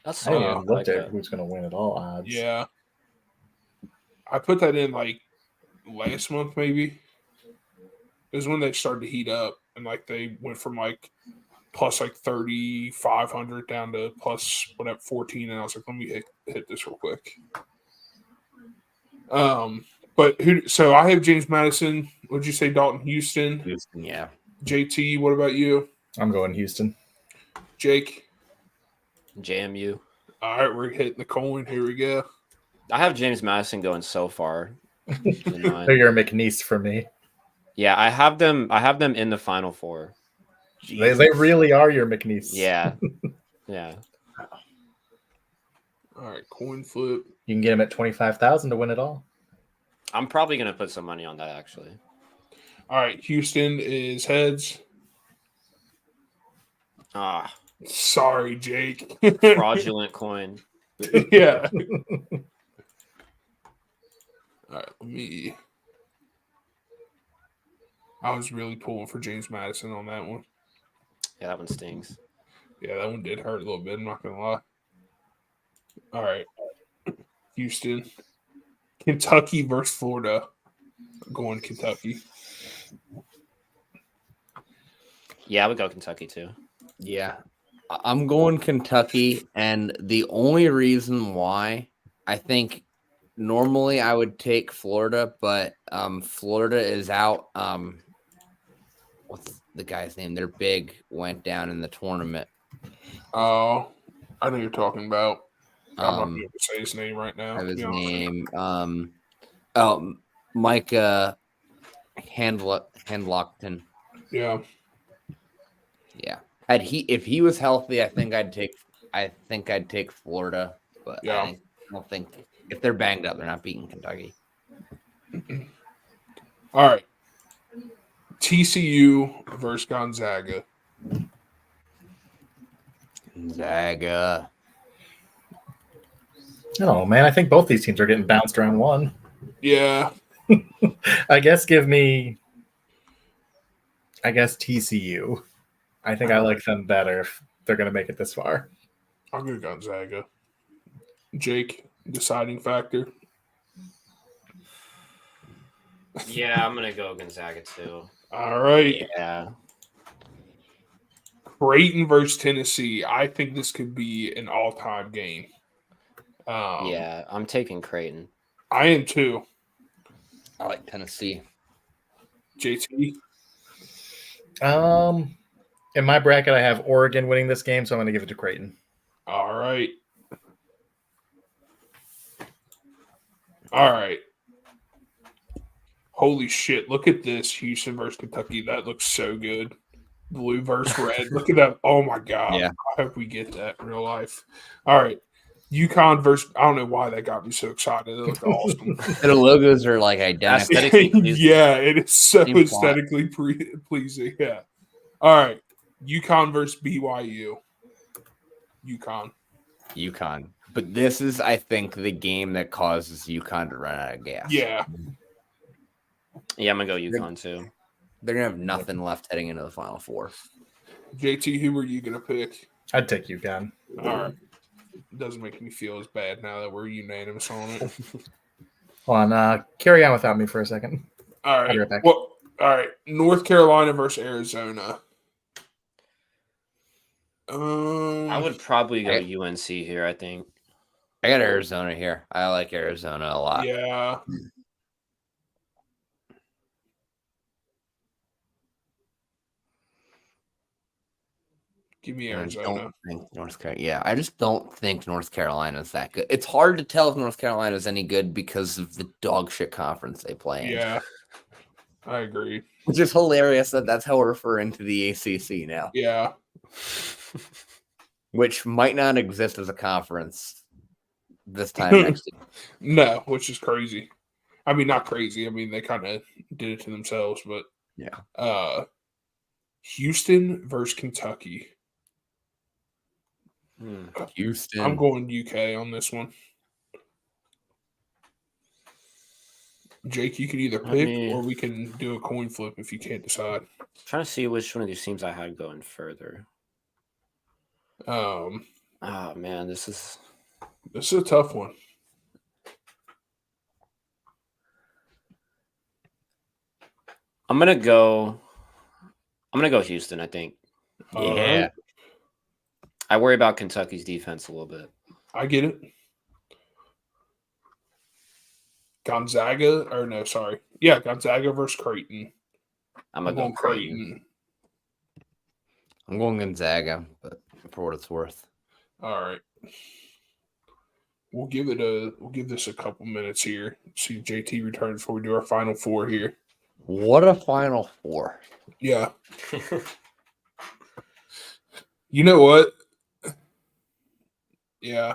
That's
I haven't
Yeah,
even
like
looked at
that.
who's going to win at all odds.
yeah. I put that in like last month, maybe. It was when they started to heat up, and like they went from like plus like 3,500 down to plus whatever 14, and I was like, let me hit this real quick. But who? So I have James Madison. Would you say Dalton Houston?
Houston, yeah.
JT, what about you?
I'm going Houston.
Jake?
JMU.
All right, we're hitting the coin. Here we go.
I have James Madison going so far. in mine.
They're your McNeese for me.
Yeah, I have them in the Final Four.
They really are your McNeese.
Yeah. Yeah.
All right, coin flip.
You can get him at 25,000 to win it all.
I'm probably gonna put some money on that actually.
All right, Houston is heads.
Ah,
Sorry, Jake.
fraudulent coin.
Yeah. All right, let me. I was really pulling for James Madison on that one.
Yeah, that one stings.
Yeah, that one did hurt a little bit. I'm not gonna lie. All right, Houston, Kentucky versus Florida. I'm going Kentucky.
Yeah, I would go Kentucky too.
Yeah. I'm going Kentucky, and the only reason why I think normally I would take Florida, but Florida is out. What's the guy's name? They're big, went down in the tournament.
Oh, I know you're talking about. I'm not
Um,
able to say his name right now.
I have
to
his
be honest with you.
name. Micah Handlockton.
Yeah,
Yeah. If he was healthy, I think I'd take Florida, but
Yeah.
I don't think if they're banged up, they're not beating Kentucky.
All right. TCU versus Gonzaga.
Gonzaga.
Oh man, I think both these teams are getting bounced round one.
Yeah.
I guess TCU. I think I like them better if they're going to make it this far.
I'll go Gonzaga. Jake, deciding factor.
Yeah, I'm gonna go Gonzaga too.
All right.
Yeah.
Creighton versus Tennessee. I think this could be an all-time game.
Yeah, I'm taking Creighton.
I am too.
I like Tennessee.
JT.
In my bracket, I have Oregon winning this game, so I'm going to give it to Creighton.
All right. All right. Holy shit. Look at this. Houston versus Kentucky. That looks so good. Blue versus red. Look at that. Oh my God.
Yeah.
I hope we get that in real life. All right. UConn versus, I don't know why that got me so excited. It looked awesome.
The logos are like identical.
Aesthetically pleasing.
Yeah, it is so
Same font.
aesthetically pleasing. Yeah. All right. UConn versus BYU. UConn.
But this is, I think, the game that causes UConn to run out of gas.
Yeah.
Yeah, I'm gonna go UConn too.
They're gonna have nothing left heading into the Final Four.
JT, who are you going to pick?
I'd take UConn.
All right. It doesn't make me feel as bad now that we're unanimous on it.
Hold on, carry on without me for a second.
All
I'll be
right.
right back.
Well, all right. North Carolina versus Arizona.
I would probably go UNC here, I think.
I got Arizona here. I like Arizona a lot.
Yeah. Give me
And I
Arizona.
don't think North Carolina. Yeah, I just don't think North Carolina is that good. It's hard to tell if North Carolina is any good because of the dog shit conference they play in.
Yeah. I agree.
Which is hilarious that that's how we're referring to the ACC now,
Yeah.
which might not exist as a conference this time next year.
No, which is crazy. I mean, not crazy. I mean, they kind of did it to themselves, but
Yeah.
Houston versus Kentucky.
Houston.
I'm going UK on this one. Jake, you can either pick or we can do a coin flip if you can't decide.
Trying to see which one of these teams I had going further. Oh man, this is
a tough one.
I'm gonna go Houston, I think.
Yeah.
I worry about Kentucky's defense a little bit.
I get it. Gonzaga versus Creighton.
I'm gonna go Creighton.
I'm going Gonzaga, but for what it's worth.
All right. We'll give this a couple minutes here. See if JT returns before we do our final four here.
What a Final Four.
Yeah. You know what? Yeah.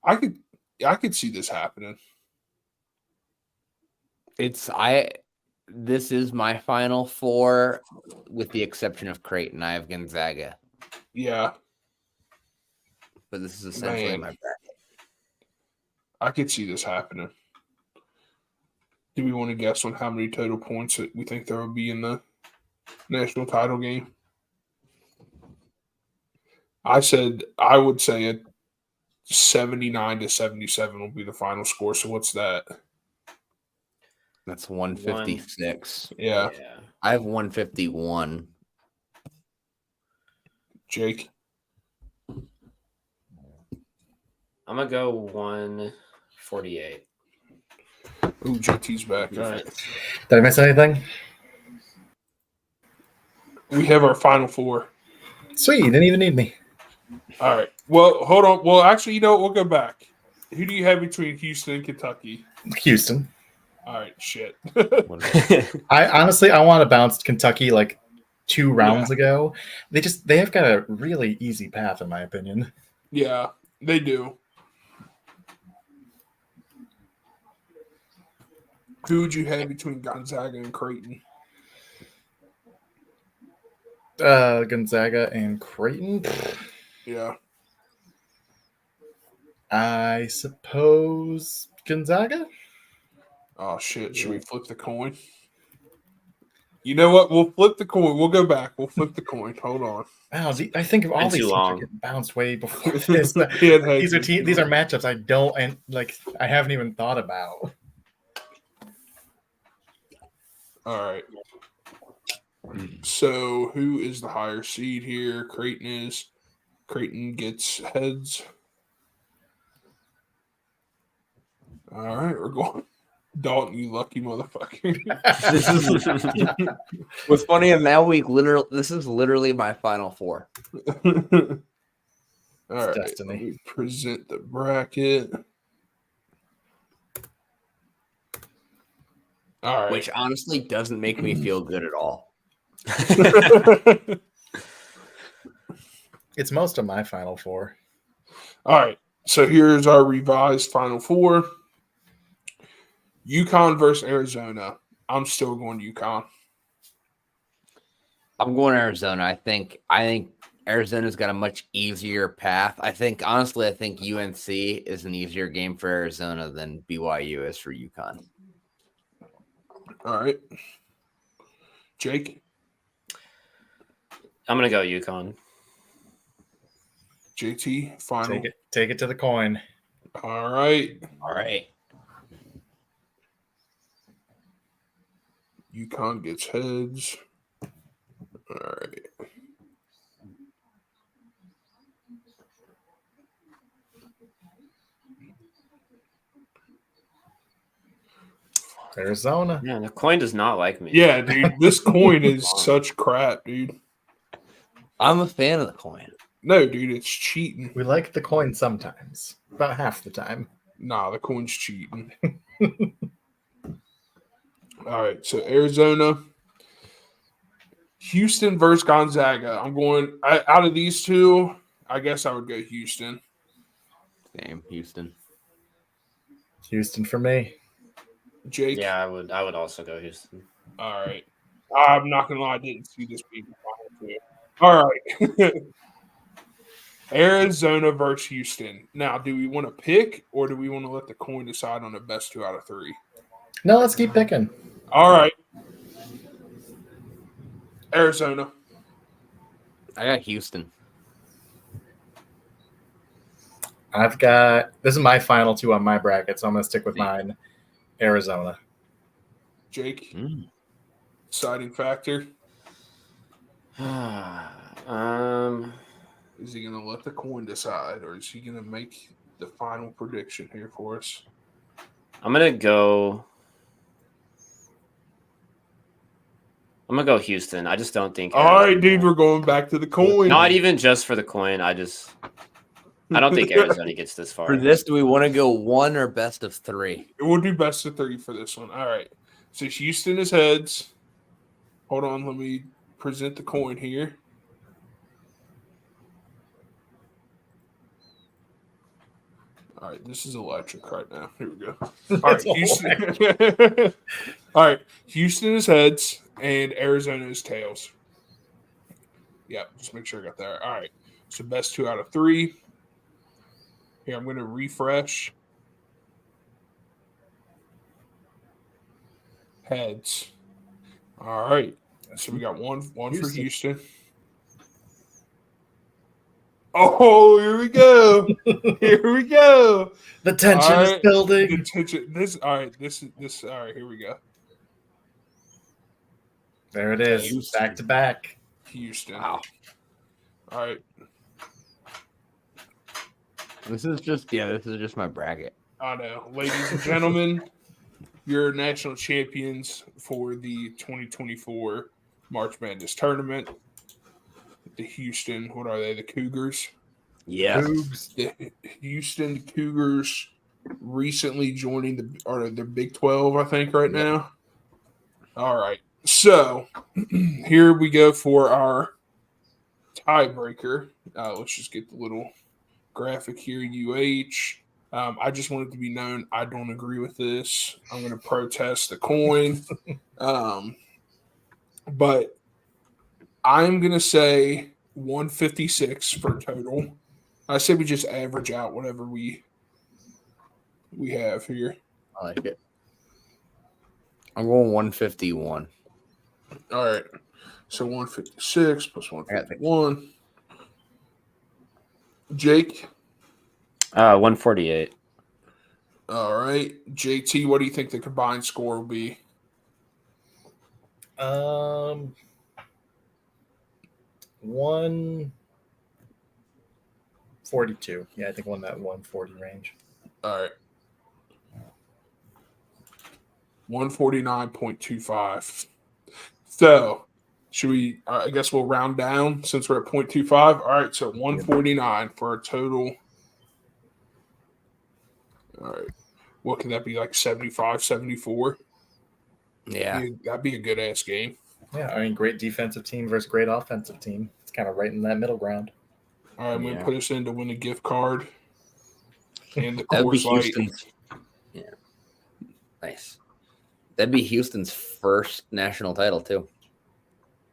I could see this happening.
This is my final four, with the exception of Creighton. I have Gonzaga,
Yeah.
but this is essentially
Man.
my bracket.
I could see this happening. Do we want to guess on how many total points that we think there will be in the national title game? I would say a 79-77 will be the final score. So what's that?
That's 156.
Yeah.
I have 151.
Jake.
I'm gonna go 148.
Ooh, JT's back.
Right.
Did I miss anything?
We have our final four.
Sweet, you didn't even need me.
All right. Well, hold on. Well, actually, you know what? We'll go back. Who do you have between Houston and Kentucky?
Houston.
All right, shit.
I honestly want to bounce Kentucky like 2 rounds ago. They have got a really easy path, in my opinion.
Yeah, they do. Who would you have between Gonzaga and Creighton?
Gonzaga and Creighton.
Yeah.
I suppose Gonzaga.
Oh, shit. Should we flip the coin? You know what? We'll flip the coin. We'll go back. We'll flip the coin. Hold on.
Wow, I think of all
Been
these
too
teams
long.
are getting bounced way before this.
Yeah, it has
These are matchups I haven't even thought about.
All right. So who is the higher seed here? Creighton is. Creighton gets heads. All right, we're going. Dalton, you lucky motherfucker.
What's funny is now this is literally my final four.
All right.
destiny.
Let me present the bracket. All right.
Which honestly doesn't make me feel good at all.
It's most of my final four.
All right. So here's our revised final four. UConn versus Arizona. I'm still going UConn.
I'm going Arizona. I think Arizona's got a much easier path. I think UNC is an easier game for Arizona than BYU is for UConn.
All right. Jake?
I'm gonna go UConn.
JT, final.
Take it to the coin.
All right.
All right.
UConn gets heads. All right.
Arizona.
Man, the coin does not like me.
Yeah, dude. This coin is such crap, dude.
I'm a fan of the coin.
No, dude, it's cheating.
We like the coin sometimes. About half the time.
Nah, the coin's cheating. All right, so Arizona. Houston versus Gonzaga. I'm going out of these two. I guess I would go Houston.
Same, Houston.
Houston for me.
Jake.
Yeah, I would also go Houston.
All right. I'm not gonna lie, I didn't see this being final two. All right. Arizona versus Houston. Now, do we want to pick or do we want to let the coin decide on the best 2 out of 3?
No, let's keep picking.
All right. Arizona.
I got Houston.
This is my final 2 on my bracket, so I'm going to stick with mine. Arizona.
Jake. Deciding factor. Is he going to let the coin decide or is he going to make the final prediction here for us?
I'm gonna go Houston. I just don't think.
All right, dude, we're going back to the coin.
Not even just for the coin. I don't think Arizona gets this far.
For this, do we want to go 1 or best of 3?
It would be best of 3 for this one. All right. So Houston is heads. Hold on, let me present the coin here. All right, this is electric right now. Here we go. All
It's
right,
all
Houston. All right, Houston is heads and Arizona is tails. Yeah, just make sure I got that. All right, so best 2 out of 3. Here, I'm going to refresh. Heads. All right, so we got one for Houston. Oh, here we go. Here we go.
The tension is building.
The tension. This. All right. This. All right. Here we go.
There it is.
Houston.
Back to back.
Houston.
Wow.
All right.
This is just my bracket.
I know, ladies and gentlemen, you're national champions for the 2024 March Madness tournament. The Houston, what are they? The Cougars.
Yes.
Cougs.
The Houston Cougars recently joining the Big 12, I think, right now. All right. So here we go for our tiebreaker. Let's just get the little graphic here. I just want it to be known I don't agree with this. I'm going to protest the coin. But I'm going to say 156 for total. I say we just average out whatever we have here.
I like it. I'm going 151.
All right. So 156 plus 151. Jake?
148.
All right. JT, what do you think the combined score will be?
142. Yeah, I think that 140 range.
All right. 149.25. So, should we, I guess we'll round down since we're at 0.25. All right. So 149 for a total. All right. What can that be, like 75, 74?
Yeah.
That'd be a good ass game.
Yeah, I mean, great defensive team versus great offensive team. It's kind of right in that middle ground.
All right, I'm going to
Yeah.
put us in to win a gift card. And the
That'd be
Coors Light.
Houston's. Yeah. Nice. That'd be Houston's first national title, too.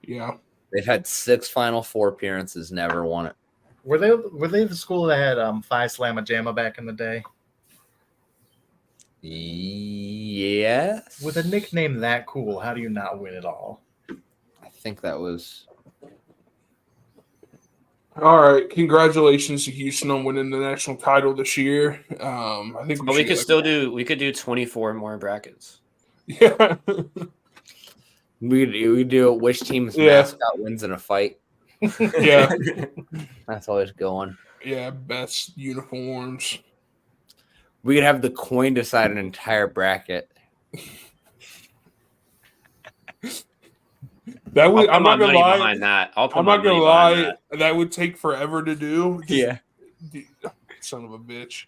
Yeah.
They've had 6 Final Four appearances, never won it.
Were they the school that had Phi Slamma Jamma back in the day?
Yes.
With a nickname that cool, how do you not win it all?
I think that was.
All right. Congratulations to Houston on winning the national title this year. I think
But we could still do 24 more brackets.
Yeah.
We do which team's
Yeah.
mascot wins in a fight.
Yeah.
That's always going.
Yeah. Best uniforms.
We could have the coin decide an entire bracket.
That would,
I'll
I'm
put
not
my
going to
money
lie.
behind that.
I'm not going to lie. That would take forever to do.
Yeah.
Son of a bitch.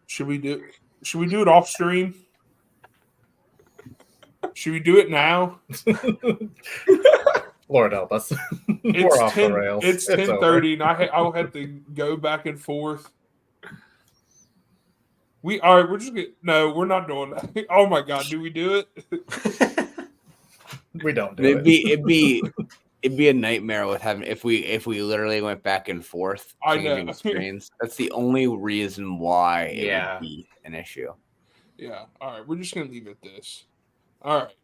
Should we do it off stream? Should we do it now?
Lord help us.
It's
We're off the rails.
It's
over.
10:30, and I'll have to go back and forth. All right. No, we're not doing that. Oh my god, do we do it?
We don't do
It'd
it.
be a nightmare with having if we literally went back and forth
I
changing
know.
screens. That's the only reason why it
Yeah.
would be an issue.
Yeah. All right. We're just gonna leave it this. All right.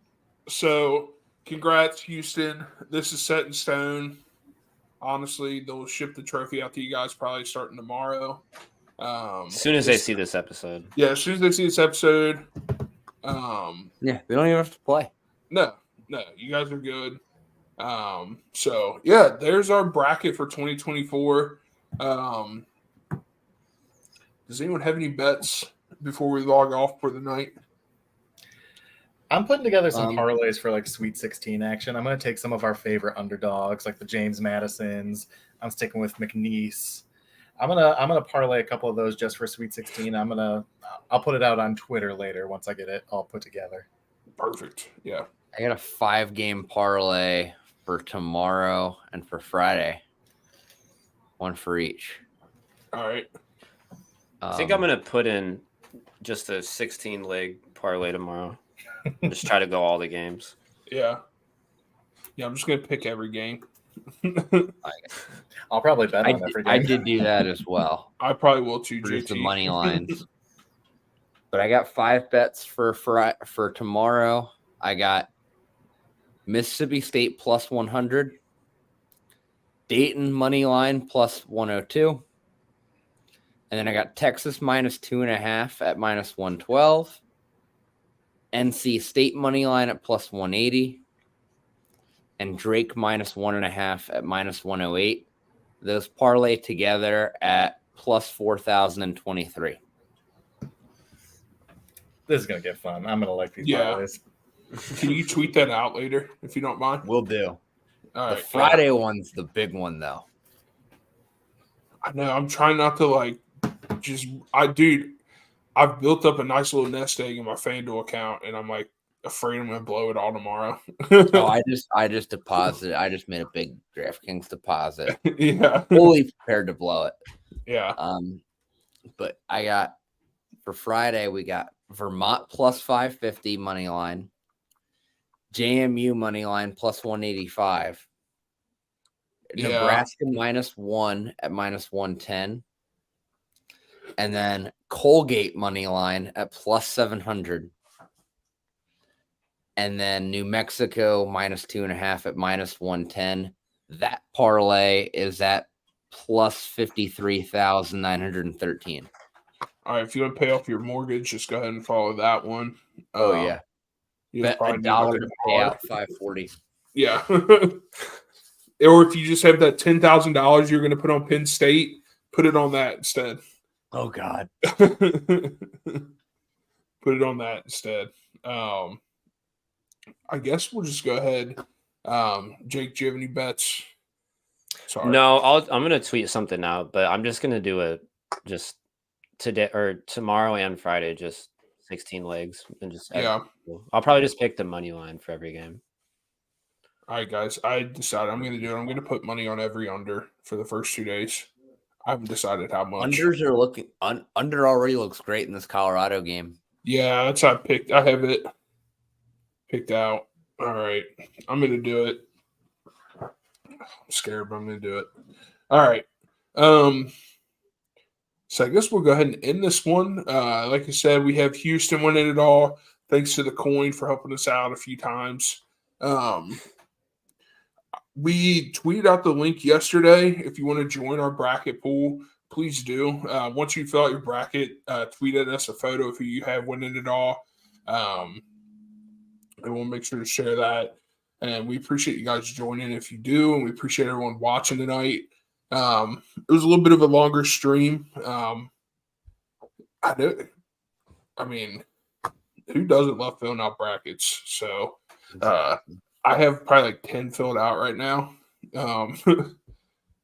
So, congrats, Houston. This is set in stone. Honestly, they'll ship the trophy out to you guys probably starting tomorrow.
As soon as they see this episode.
Yeah, as soon as they see this episode.
Yeah, they don't even have to play.
No, you guys are good. So yeah, there's our bracket for 2024. Does anyone have any bets before we log off for the night?
I'm putting together some parlays for like Sweet 16 action. I'm going to take some of our favorite underdogs, like the James Madisons. I'm sticking with McNeese. I'm gonna parlay a couple of those just for Sweet 16. I'll put it out on Twitter later once I get it all put together.
Perfect. Yeah.
I got a 5-game parlay for tomorrow and for Friday. One for each.
All right.
I think I'm gonna put in just a 16 leg parlay tomorrow. Just try to go all the games.
Yeah. Yeah, I'm just gonna pick every game.
I'll probably bet on every game.
I did do that as well.
I probably will too,
For just
JT.
the money lines. But I got 5 bets for tomorrow. I got Mississippi State plus 100, Dayton money line plus 102, and then I got Texas minus 2.5 at minus 112, NC State money line at plus 180, and Drake minus 1.5 at minus 108. Those parlay together at plus 4,023.
This is gonna get fun. I'm gonna like these
Yeah.
parlays.
Can you tweet that out later if you don't mind?
Will do.
All
The
right.
Friday one's the big one, though.
I know. I'm trying not to like I've built up a nice little nest egg in my FanDuel account, and I'm like afraid I'm gonna blow it all tomorrow.
Oh, I just deposited. I just made a big DraftKings deposit.
Yeah.
Fully prepared to blow it.
Yeah.
But I got for Friday, we got Vermont plus 550 money line, JMU money line plus 185,
Yeah.
Nebraska minus 1 at minus 110, and then Colgate money line at plus 700, and then New Mexico minus 2.5 at minus 110. That parlay is at plus 53,913.
All right. If you want to pay off your mortgage, just go ahead and follow that one.
Oh yeah,
You
bet
probably
a
need,
dollar
like,
to
a
pay
card.
out 540.
Yeah. Or if you just have that $10,000 you're going to put on Penn State, put it on that instead.
Oh God.
Put it on that instead. I guess we'll just go ahead. Jake, do you have any bets? Sorry.
No, I'm gonna tweet something out, but I'm just gonna do it just today or tomorrow and Friday, just 16 legs and just
Yeah.
I'll probably just pick the money line for every game.
All right, guys. I decided I'm going to do it. I'm going to put money on every under for the first 2 days. I haven't decided how much.
Unders are looking under already looks great in this Colorado game.
Yeah, that's how I picked. I have it picked out. All right. I'm going to do it. I'm scared, but I'm going to do it. All right. So I guess we'll go ahead and end this one. Like I said, we have Houston winning it all. Thanks to the coin for helping us out a few times. We tweeted out the link yesterday. If you want to join our bracket pool, please do. Once you fill out your bracket, tweet at us a photo of who you have winning it all. And we'll make sure to share that. And we appreciate you guys joining if you do. And we appreciate everyone watching tonight. It was a little bit of a longer stream. I mean, who doesn't love filling out brackets? So I have probably like 10 filled out right now.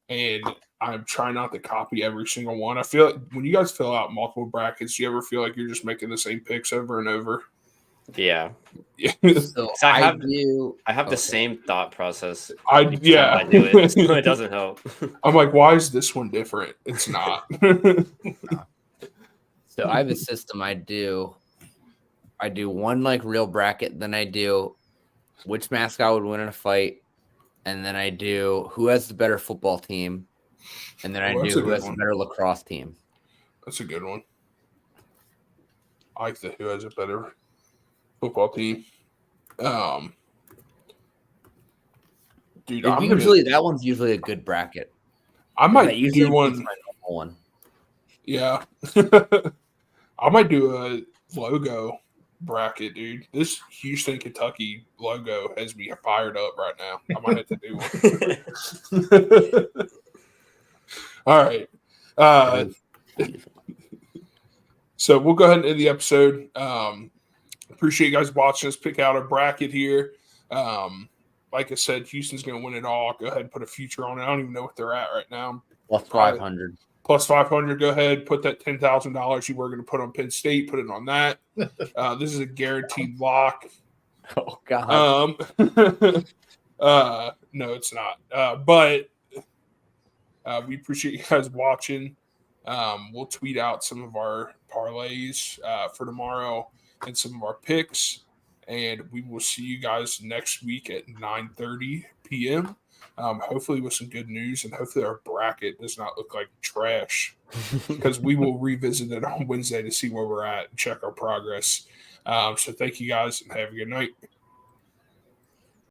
And I'm trying not to copy every single one. I feel like when you guys fill out multiple brackets, you ever feel like you're just making the same picks over and over?
Yeah.
Yeah.
So
So I
I
have-
do.
I have the
Okay.
same thought process.
I
I do it. So it doesn't help.
I'm like, why is this one different? It's not.
So I have a system. I do one like real bracket, then I do which mascot would win in a fight, and then I do who has the better football team, and then I
Oh, that's
do
a
who
good
has
one.
the better lacrosse team.
That's a good one. I like the who has a better football team. Dude,
That one's usually a good bracket.
I
That
might
usually
do
beats
one.
my normal one.
Yeah. I might do a logo bracket, dude. This Houston, Kentucky logo has me fired up right now. I might have to do one. All right. So we'll go ahead and end the episode. Appreciate you guys watching us pick out a bracket here. Like I said, Houston's going to win it all. Go ahead and put a future on it. I don't even know what they're at right now.
Plus 500.
Plus 500. Go ahead, put that $10,000 you were going to put on Penn State. Put it on that. This is a guaranteed lock.
Oh God.
No, it's not. But we appreciate you guys watching. We'll tweet out some of our parlays for tomorrow and some of our picks. And we will see you guys next week at 9:30 p.m. Hopefully with some good news, and hopefully our bracket does not look like trash, because we will revisit it on Wednesday to see where we're at and check our progress. So thank you guys and have a good night.